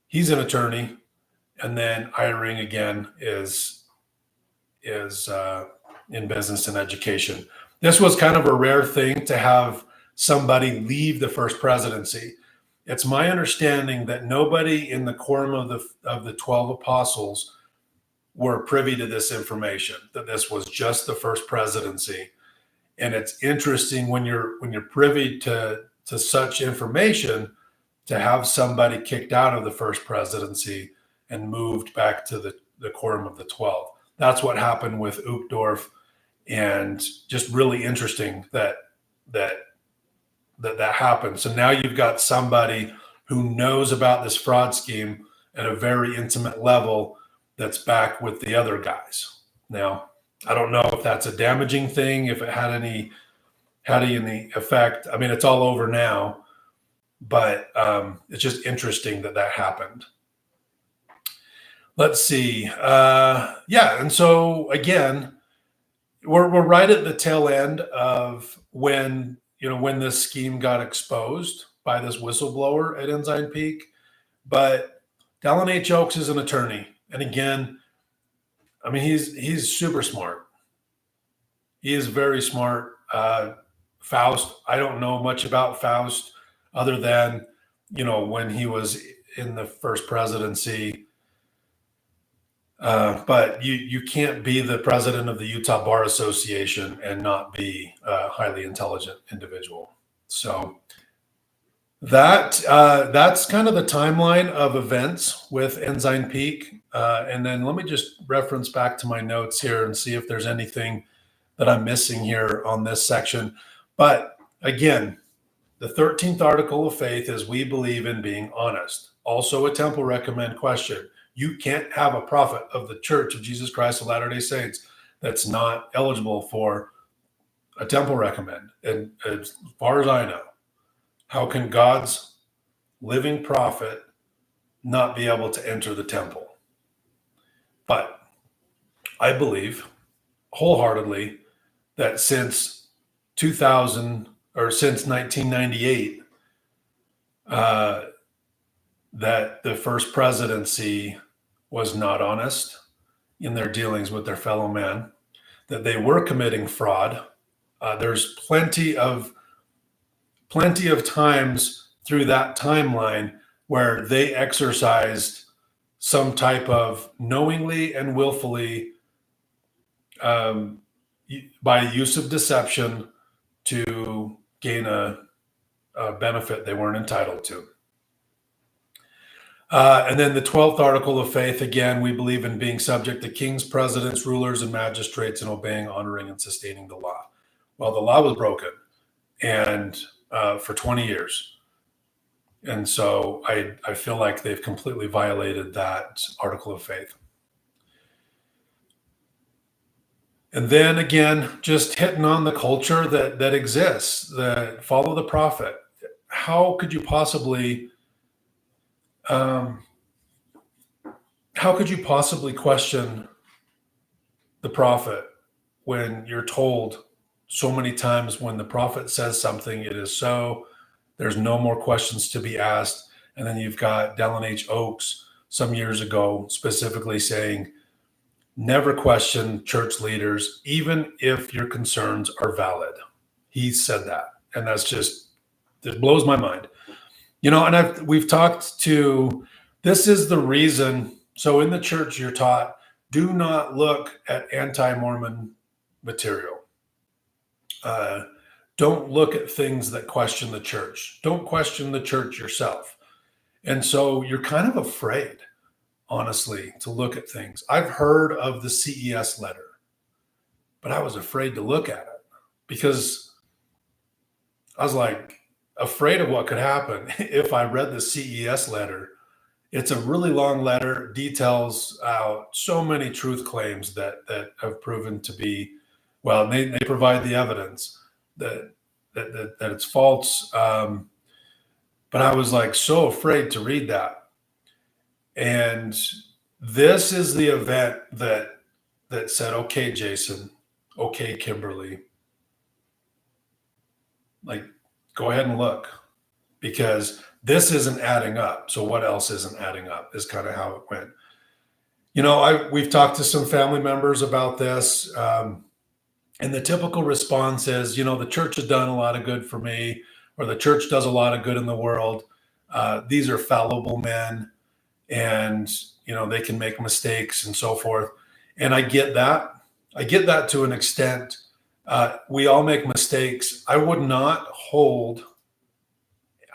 He's an attorney, and then Eyring again is in business and education. This was kind of a rare thing to have somebody leave the first presidency. It's my understanding that nobody in the quorum of the 12 apostles were privy to this information, that this was just the first presidency. And it's interesting when you're privy to such information, to have somebody kicked out of the first presidency and moved back to the quorum of the 12. That's what happened with Uchtdorf, and just really interesting that happened. So now you've got somebody who knows about this fraud scheme at a very intimate level that's back with the other guys. Now, I don't know if that's a damaging thing, if it had any effect. I mean, it's all over now, but it's just interesting that happened. Let's see. And so again, we're right at the tail end of when this scheme got exposed by this whistleblower at Ensign Peak. But Dallin H. Oaks is an attorney, and again, I mean, he's super smart. He is very smart. Faust, I don't know much about Faust other than, when he was in the first presidency. But you can't be the president of the Utah Bar Association and not be a highly intelligent individual. So that's kind of the timeline of events with Ensign Peak. And then let me just reference back to my notes here and see if there's anything that I'm missing here on this section. But again, the 13th article of faith is we believe in being honest. Also a temple recommend question. You can't have a prophet of the Church of Jesus Christ of Latter-day Saints that's not eligible for a temple recommend. And as far as I know, how can God's living prophet not be able to enter the temple? But I believe wholeheartedly that since 2000 or since 1998, that the first presidency was not honest in their dealings with their fellow man, that they were committing fraud. There's plenty of times through that timeline where they exercised some type of knowingly and willfully by use of deception to gain a benefit they weren't entitled to. And then the 12th article of faith, again, we believe in being subject to kings, presidents, rulers, and magistrates, and obeying, honoring, and sustaining the law. Well, the law was broken, and for 20 years. And so I feel like they've completely violated that article of faith. And then again, just hitting on the culture that exists, that follow the prophet. How could you possibly question the prophet when you're told so many times when the prophet says something, it is so, there's no more questions to be asked. And then you've got Dallin H. Oaks some years ago specifically saying, never question church leaders, even if your concerns are valid. He said that. And that's just, it blows my mind. And we've talked to, this is the reason. So in the church, you're taught, do not look at anti-Mormon material. Don't look at things that question the church. Don't question the church yourself. And so you're kind of afraid, honestly, to look at things. I've heard of the CES letter, but I was afraid to look at it because I was like afraid of what could happen if I read the CES letter. It's a really long letter, details out so many truth claims that have proven to be Well, they provide the evidence that that it's false. But I was like so afraid to read that. And this is the event that said, okay, Jason, okay, Kimberly, like go ahead and look, because this isn't adding up. So what else isn't adding up is kind of how it went. We've talked to some family members about this. And the typical response is, the church has done a lot of good for me, or the church does a lot of good in the world. These are fallible men, and they can make mistakes and so forth. And I get that. I get that to an extent. We all make mistakes. I would not hold.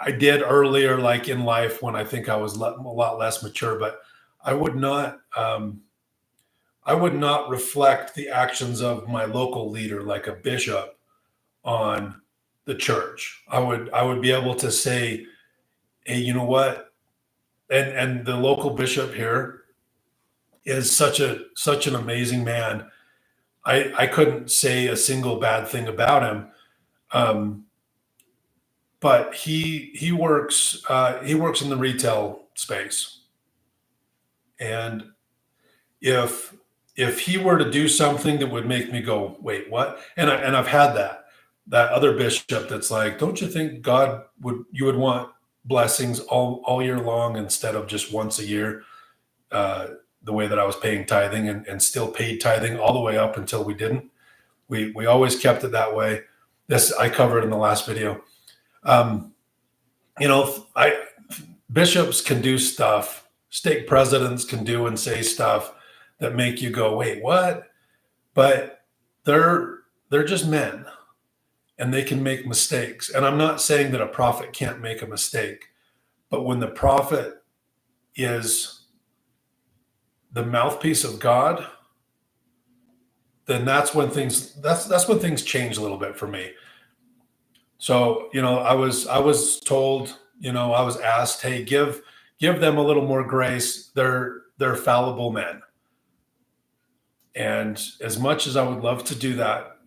I did earlier, like in life, when I think I was a lot less mature, but I would not. I would not reflect the actions of my local leader, like a bishop, on the church. I would be able to say, hey, you know what? And the local bishop here is such an amazing man. I couldn't say a single bad thing about him. But he works in the retail space. And if he were to do something that would make me go, wait, what? And I've had that other bishop that's like, don't you think you would want blessings all year long instead of just once a year? The way that I was paying tithing and still paid tithing all the way up until we didn't. We always kept it that way. This I covered in the last video. Bishops can do stuff. Stake presidents can do and say stuff that make you go, wait, what? But they're just men, and they can make mistakes. And I'm not saying that a prophet can't make a mistake, but when the prophet is the mouthpiece of God, then that's when things change a little bit for me. So, I was told, I was asked, hey, give them a little more grace. They're fallible men. And as much as I would love to do that,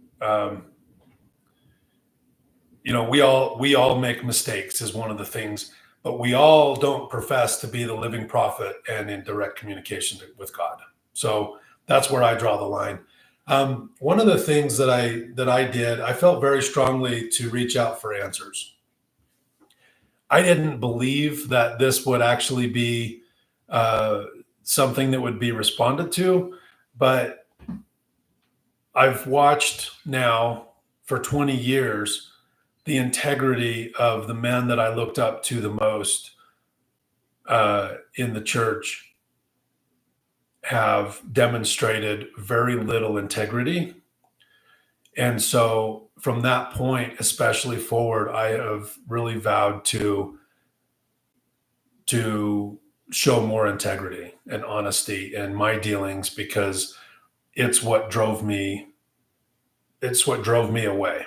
we all make mistakes is one of the things, but we all don't profess to be the living prophet and in direct communication with God. So that's where I draw the line. One of the things that I did, I felt very strongly to reach out for answers. I didn't believe that this would actually be something that would be responded to, but I've watched now for 20 years the integrity of the men that I looked up to the most in the church have demonstrated very little integrity. And so from that point, especially forward, I have really vowed to show more integrity and honesty in my dealings, because it's what drove me away.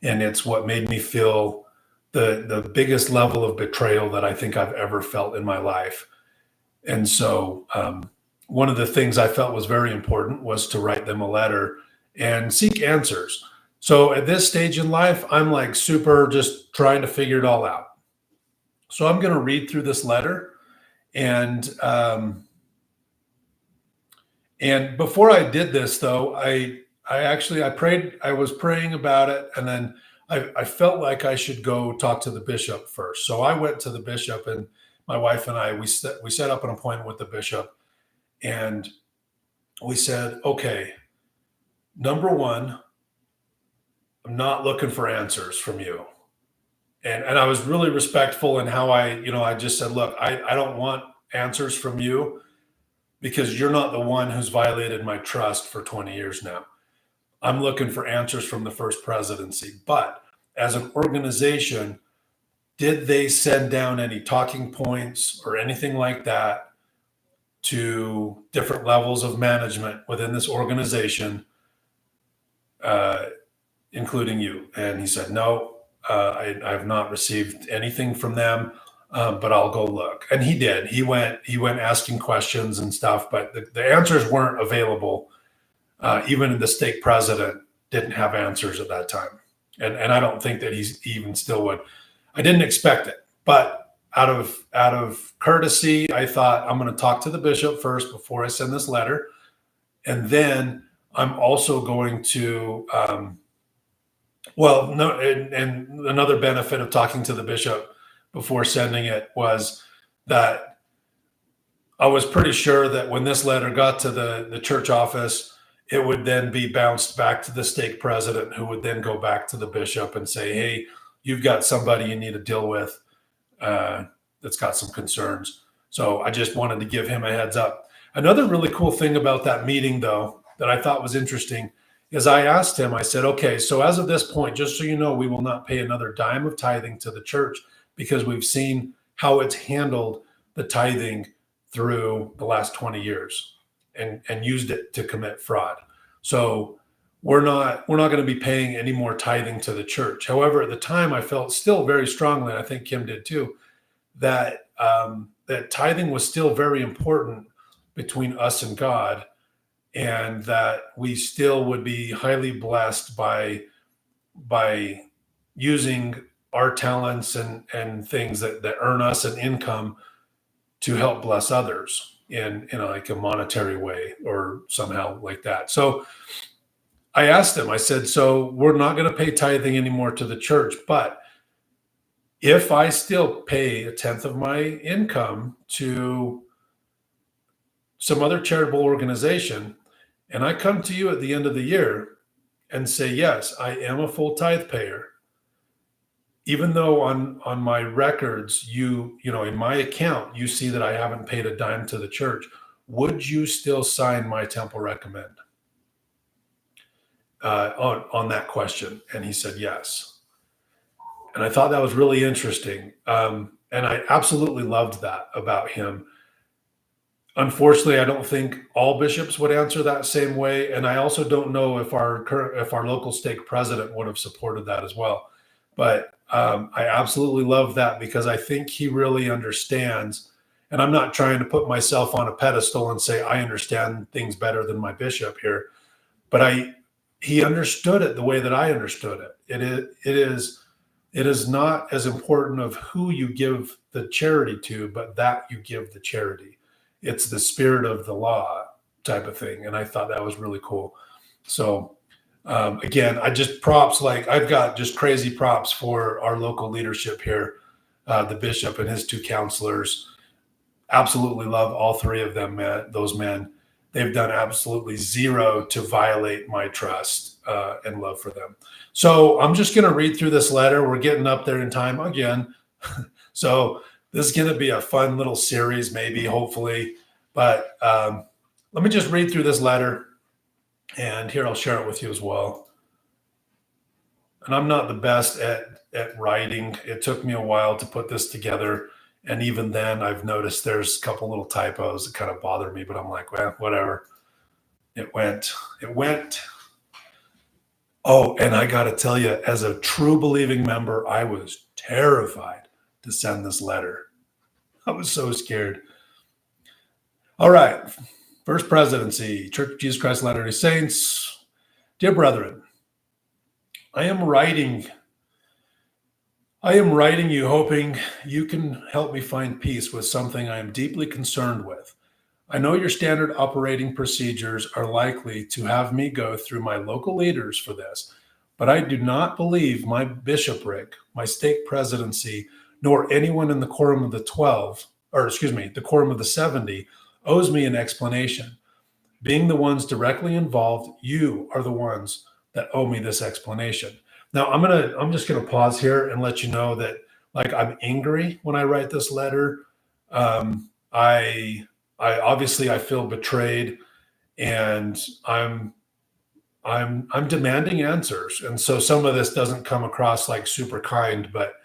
And it's what made me feel the biggest level of betrayal that I think I've ever felt in my life. And so one of the things I felt was very important was to write them a letter and seek answers. So at this stage in life, I'm like super just trying to figure it all out. So I'm going to read through this letter, and before I did this, though, I prayed. I was praying about it, and then I felt like I should go talk to the bishop first. So I went to the bishop, and my wife and I we set up an appointment with the bishop, and we said, okay, number one, I'm not looking for answers from you. And I was really respectful in how I just said, look, I don't want answers from you, because you're not the one who's violated my trust for 20 years now. I'm looking for answers from the first presidency. But as an organization, did they send down any talking points or anything like that to different levels of management within this organization, including you? And he said, no, I have not received anything from them, but I'll go look. And he did. He went asking questions and stuff, but the answers weren't available even the stake president didn't have answers at that time. And I don't think that he even still would. I didn't expect it, but out of courtesy, I thought I'm going to talk to the bishop first before I send this letter. And then I'm also going to, and another benefit of talking to the bishop before sending it was that I was pretty sure that when this letter got to the church office, it would then be bounced back to the stake president, who would then go back to the bishop and say, hey, you've got somebody you need to deal with that's got some concerns. So I just wanted to give him a heads up. Another really cool thing about that meeting, though, that I thought was interesting is I asked him, I said, okay, so as of this point, just so you know, we will not pay another dime of tithing to the church because we've seen how it's handled the tithing through the last 20 years and used it to commit fraud. So we're not going to be paying any more tithing to the church. However, at the time, I felt still very strongly, and I think Kim did too, that that tithing was still very important between us and God, and that we still would be highly blessed by using our talents and things that earn us an income to help bless others in like a monetary way or somehow like that. So I asked him, I said, so we're not going to pay tithing anymore to the church, but if I still pay a tenth of my income to some other charitable organization, and I come to you at the end of the year and say, yes, I am a full tithe payer, even though on my records, you know, in my account, you see that I haven't paid a dime to the church, would you still sign my temple recommend on that question? And he said, yes. And I thought that was really interesting. And I absolutely loved that about him. Unfortunately, I don't think all bishops would answer that same way. And I also don't know if our local stake president would have supported that as well. But I absolutely love that because I think he really understands. And I'm not trying to put myself on a pedestal and say I understand things better than my bishop here, but he understood it the way that I understood it. It is not as important of who you give the charity to, but that you give the charity. It's the spirit of the law type of thing. And I thought that was really cool. So again, I just props, like I've got just crazy props for our local leadership here, the bishop and his two counselors. Absolutely love all three of them, those men. They've done absolutely zero to violate my trust and love for them. So I'm just going to read through this letter. We're getting up there in time again. So this is going to be a fun little series, maybe, hopefully. But let me just read through this letter. And here, I'll share it with you as well. And I'm not the best at writing. It took me a while to put this together. And even then, I've noticed there's a couple little typos that kind of bother me. But I'm like, well, whatever. It went. Oh, and I got to tell you, as a true believing member, I was terrified to send this letter. I was so scared. All right. First Presidency, Church of Jesus Christ of Latter-day Saints. Dear brethren, I am writing you hoping you can help me find peace with something I am deeply concerned with. I know your standard operating procedures are likely to have me go through my local leaders for this, but I do not believe my bishopric, my stake presidency, nor anyone in the quorum of the 12, or excuse me, the quorum of the 70, owes me an explanation. Being the ones directly involved, you are the ones that owe me this explanation. Now, I'm just gonna pause here and let you know that, like, I'm angry when I write this letter. I obviously I feel betrayed, and I'm demanding answers. And so some of this doesn't come across like super kind, but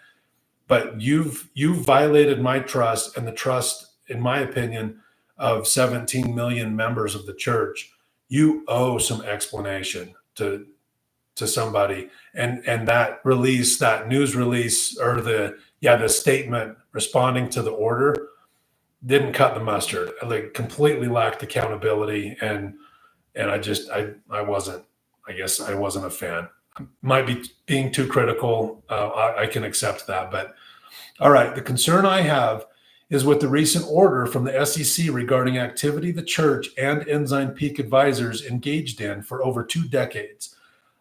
you've violated my trust and the trust, in my opinion, of 17 million members of the church. You owe some explanation to somebody. And that release, that news release, or the statement responding to the order didn't cut the mustard. Like, completely lacked accountability. And And I wasn't, I guess I wasn't a fan. Might be being too critical. I can accept that. But all right, the concern I have is with the recent order from the SEC regarding activity the church and Ensign Peak advisors engaged in for over 2 decades.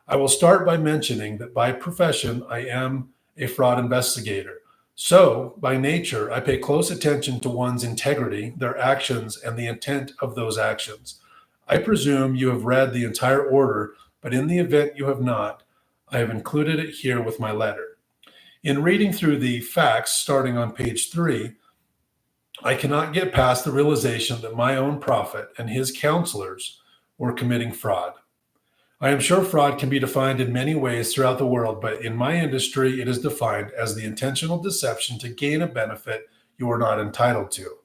I will start by mentioning that by profession, I am a fraud investigator. So, by nature, I pay close attention to one's integrity, their actions, and the intent of those actions. I presume you have read the entire order, but in the event you have not, I have included it here with my letter. In reading through the facts starting on page 3, I cannot get past the realization that my own prophet and his counselors were committing fraud. I am sure fraud can be defined in many ways throughout the world, but in my industry, it is defined as the intentional deception to gain a benefit you are not entitled to.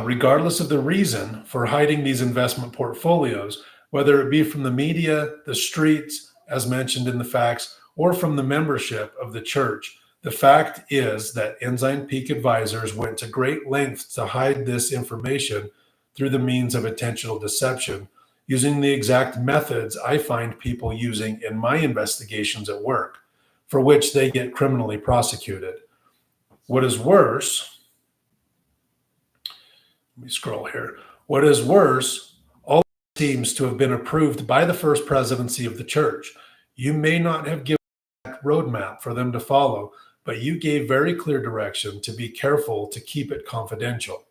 Regardless of the reason for hiding these investment portfolios, whether it be from the media, the streets, as mentioned in the facts, or from the membership of the church, the fact is that Ensign Peak advisors went to great lengths to hide this information through the means of intentional deception, using the exact methods I find people using in my investigations at work, for which they get criminally prosecuted. What is worse, let me scroll here. What is worse, all seems to have been approved by the first presidency of the church. You may not have given a roadmap for them to follow, but you gave very clear direction to be careful to keep it confidential.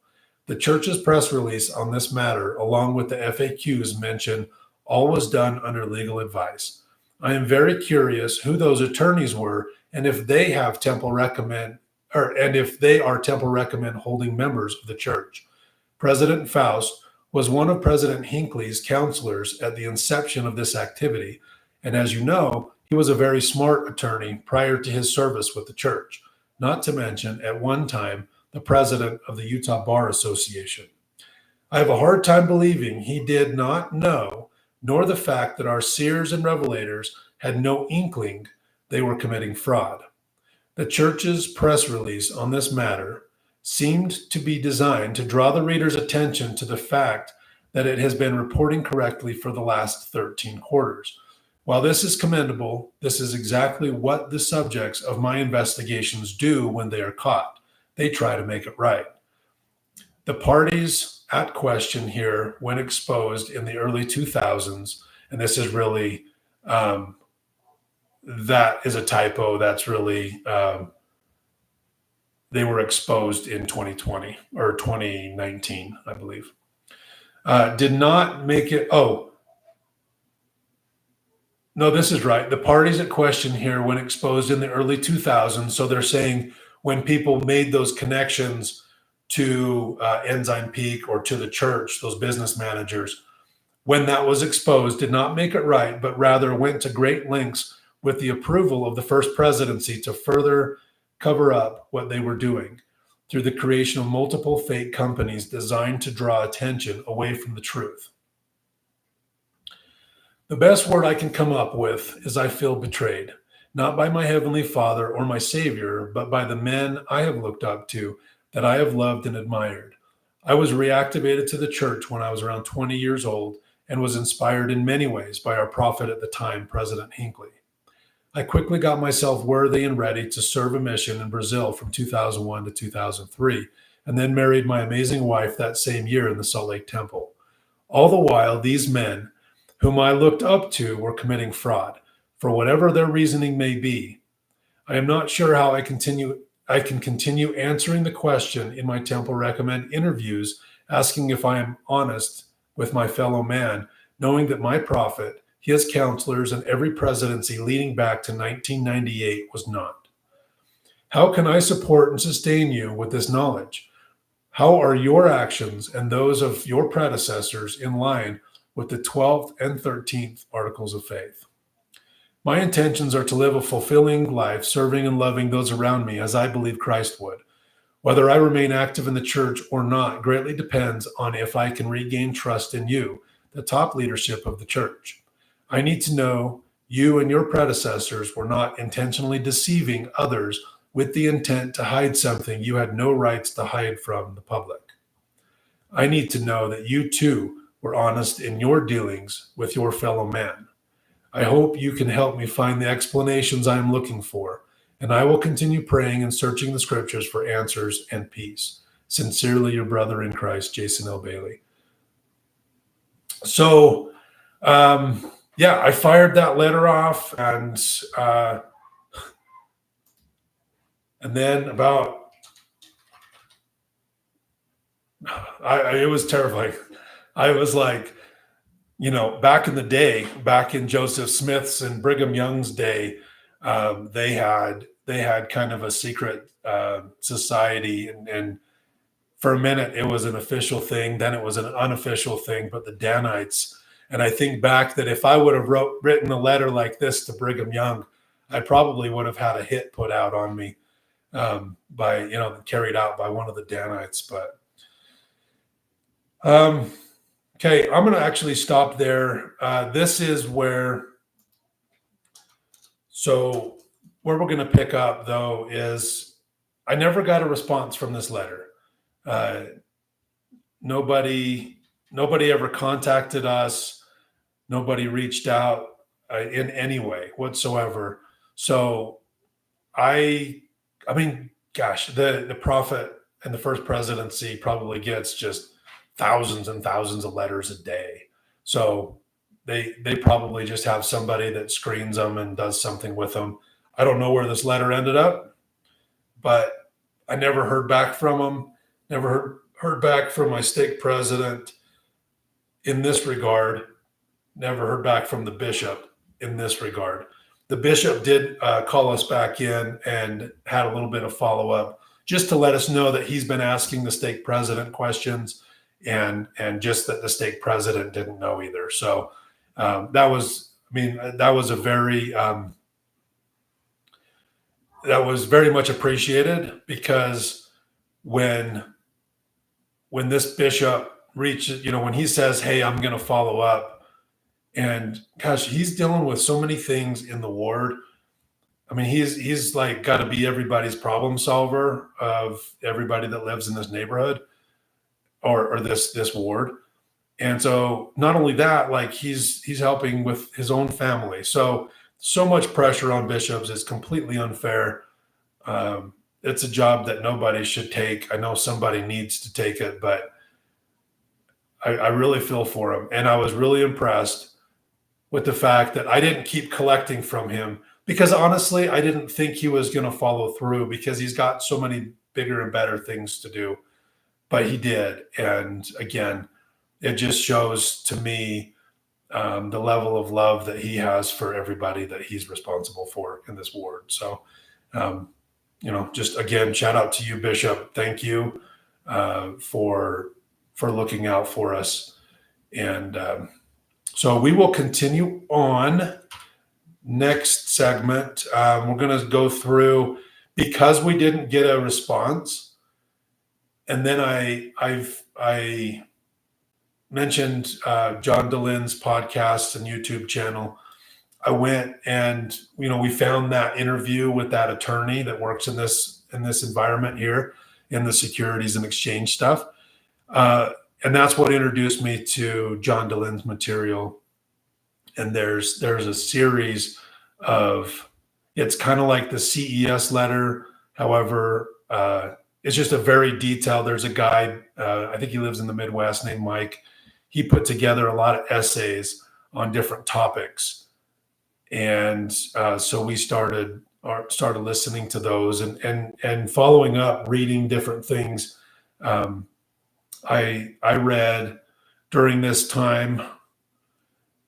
The church's press release on this matter, along with the FAQs, mention all was done under legal advice. I am very curious who those attorneys were and if they have temple recommend, and if they are temple recommend holding members of the church. President Faust was one of President Hinckley's counselors at the inception of this activity, and as you know, he was a very smart attorney prior to his service with the church, not to mention, at one time, the president of the Utah Bar Association. I have a hard time believing he did not know, nor the fact that our seers and revelators had no inkling they were committing fraud. The church's press release on this matter seemed to be designed to draw the reader's attention to the fact that it has been reporting correctly for the last 13 quarters. While this is commendable, this is exactly what the subjects of my investigations do when they are caught. They try to make it right. The parties at question here, when exposed in the early 2000s, and this is really, that is a typo. That's really, they were exposed in 2020 or 2019, I believe. Did not make it. Oh, no, this is right. The parties at question here, when exposed in the early 2000s, so they're saying when people made those connections to Ensign Peak or to the church, those business managers, when that was exposed, did not make it right, but rather went to great lengths with the approval of the first presidency to further cover up what they were doing through the creation of multiple fake companies designed to draw attention away from the truth. The best word I can come up with is I feel betrayed, not by my Heavenly Father or my Savior, but by the men I have looked up to, that I have loved and admired. I was reactivated to the church when I was around 20 years old and was inspired in many ways by our prophet at the time, President Hinckley. I quickly got myself worthy and ready to serve a mission in Brazil from 2001 to 2003, and then married my amazing wife that same year in the Salt Lake Temple. All the while, these men, whom I looked up to, were committing fraud, for whatever their reasoning may be. I am not sure how I can continue answering the question in my Temple Recommend interviews, asking if I am honest with my fellow man, knowing that my prophet, his counselors, and every presidency leading back to 1998 was not. How can I support and sustain you with this knowledge? How are your actions and those of your predecessors in line with the 12th and 13th Articles of Faith? My intentions are to live a fulfilling life, serving and loving those around me as I believe Christ would. Whether I remain active in the church or not greatly depends on if I can regain trust in you, the top leadership of the church. I need to know you and your predecessors were not intentionally deceiving others with the intent to hide something you had no rights to hide from the public. I need to know that you too were honest in your dealings with your fellow man. I hope you can help me find the explanations I am looking for, and I will continue praying and searching the scriptures for answers and peace. Sincerely, your brother in Christ, Jason L. Bailey. So, yeah, I fired that letter off, and then it was terrifying. I was like, back in the day, back in Joseph Smith's and Brigham Young's day, they had kind of a secret society, and for a minute it was an official thing, then it was an unofficial thing, but the Danites. And I think back that if I would have written a letter like this to Brigham Young, I probably would have had a hit put out on me, carried out by one of the Danites. But okay, I'm going to actually stop there. This is where we're going to pick up, though, is I never got a response from this letter. Nobody ever contacted us. Nobody reached out in any way whatsoever. So I mean, gosh, the prophet and the first presidency probably gets just thousands and thousands of letters a day. So they probably just have somebody that screens them and does something with them. I don't know where this letter ended up, but I never heard back from them. Never heard back from my stake president in this regard. Never heard back from the bishop in this regard. The bishop did call us back in and had a little bit of follow-up just to let us know that he's been asking the stake president questions, and just that the stake president didn't know either. So that was very much appreciated, because when this bishop reaches, when he says, "Hey, I'm going to follow up," and gosh, he's dealing with so many things in the ward. I mean, he's like got to be everybody's problem solver of everybody that lives in this neighborhood or this ward. And so not only that, like he's helping with his own family. So much pressure on bishops is completely unfair. It's a job that nobody should take. I know somebody needs to take it, but I really feel for him. And I was really impressed with the fact that I didn't keep collecting from him, because honestly, I didn't think he was going to follow through, because he's got so many bigger and better things to do. But he did. And again, it just shows to me the level of love that he has for everybody that he's responsible for in this ward. So, just again, shout out to you, Bishop. Thank you for looking out for us. And so we will continue on next segment. We're going to go through, because we didn't get a response. And then I mentioned John DeLynne's podcast and YouTube channel. I went and, we found that interview with that attorney that works in this environment here in the securities and exchange stuff. And that's what introduced me to John DeLynne's material. And there's a series of, it's kind of like the CES letter. However, it's just a very detailed, there's a guy, I think he lives in the Midwest, named Mike. He put together a lot of essays on different topics. And so we started listening to those and following up, reading different things. I read during this time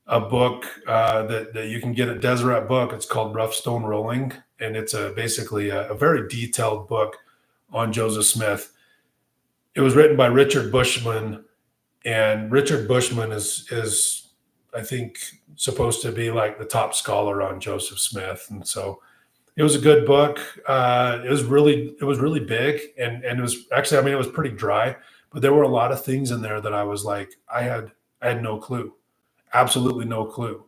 a book that you can get at Deseret Book. It's called Rough Stone Rolling, and it's basically a very detailed book on Joseph Smith. It was written by Richard Bushman, and Richard Bushman is I think supposed to be like the top scholar on Joseph Smith, and so it was a good book. It was really big, and it was actually, it was pretty dry, but there were a lot of things in there that I was like, I had no clue, absolutely no clue.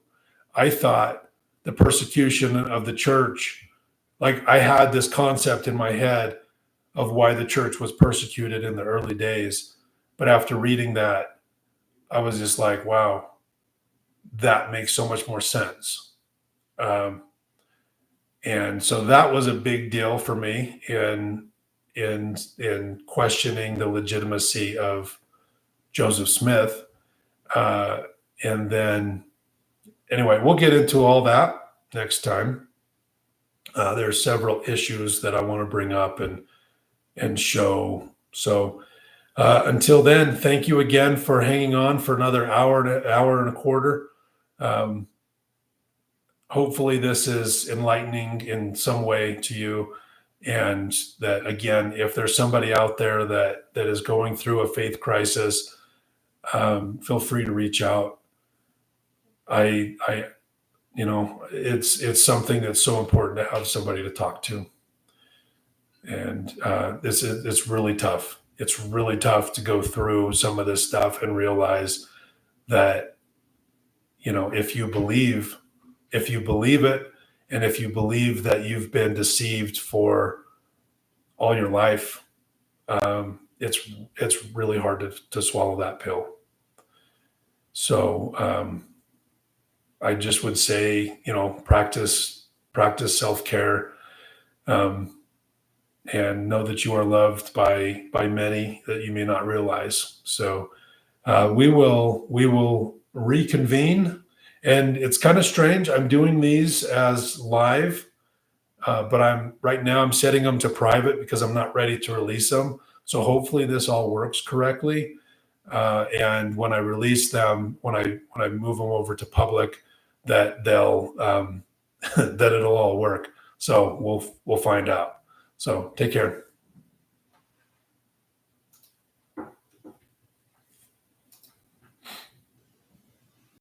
I thought the persecution of the church, like I had this concept in my head of why the church was persecuted in the early days. But after reading that, I was just like, wow, that makes so much more sense. Um, and so that was a big deal for me in questioning the legitimacy of Joseph Smith. Uh, and then, anyway, we'll get into all that next time. There are several issues that I want to bring up and show. So until then, thank you again for hanging on for another hour and a quarter. Um, Hopefully, this is enlightening in some way to you. And that, again, if there's somebody out there that is going through a faith crisis, feel free to reach out. I it's something that's so important to have somebody to talk to. And it's really tough. It's really tough to go through some of this stuff and realize that, if you believe it, and if you believe that you've been deceived for all your life, it's really hard to swallow that pill. So I just would say, practice self-care, and know that you are loved by many that you may not realize. So we will reconvene, and it's kind of strange. I'm doing these as live, but I'm setting them to private because I'm not ready to release them. So hopefully this all works correctly. And when I release them, when I move them over to public, that they'll that it'll all work. So we'll find out. So take care.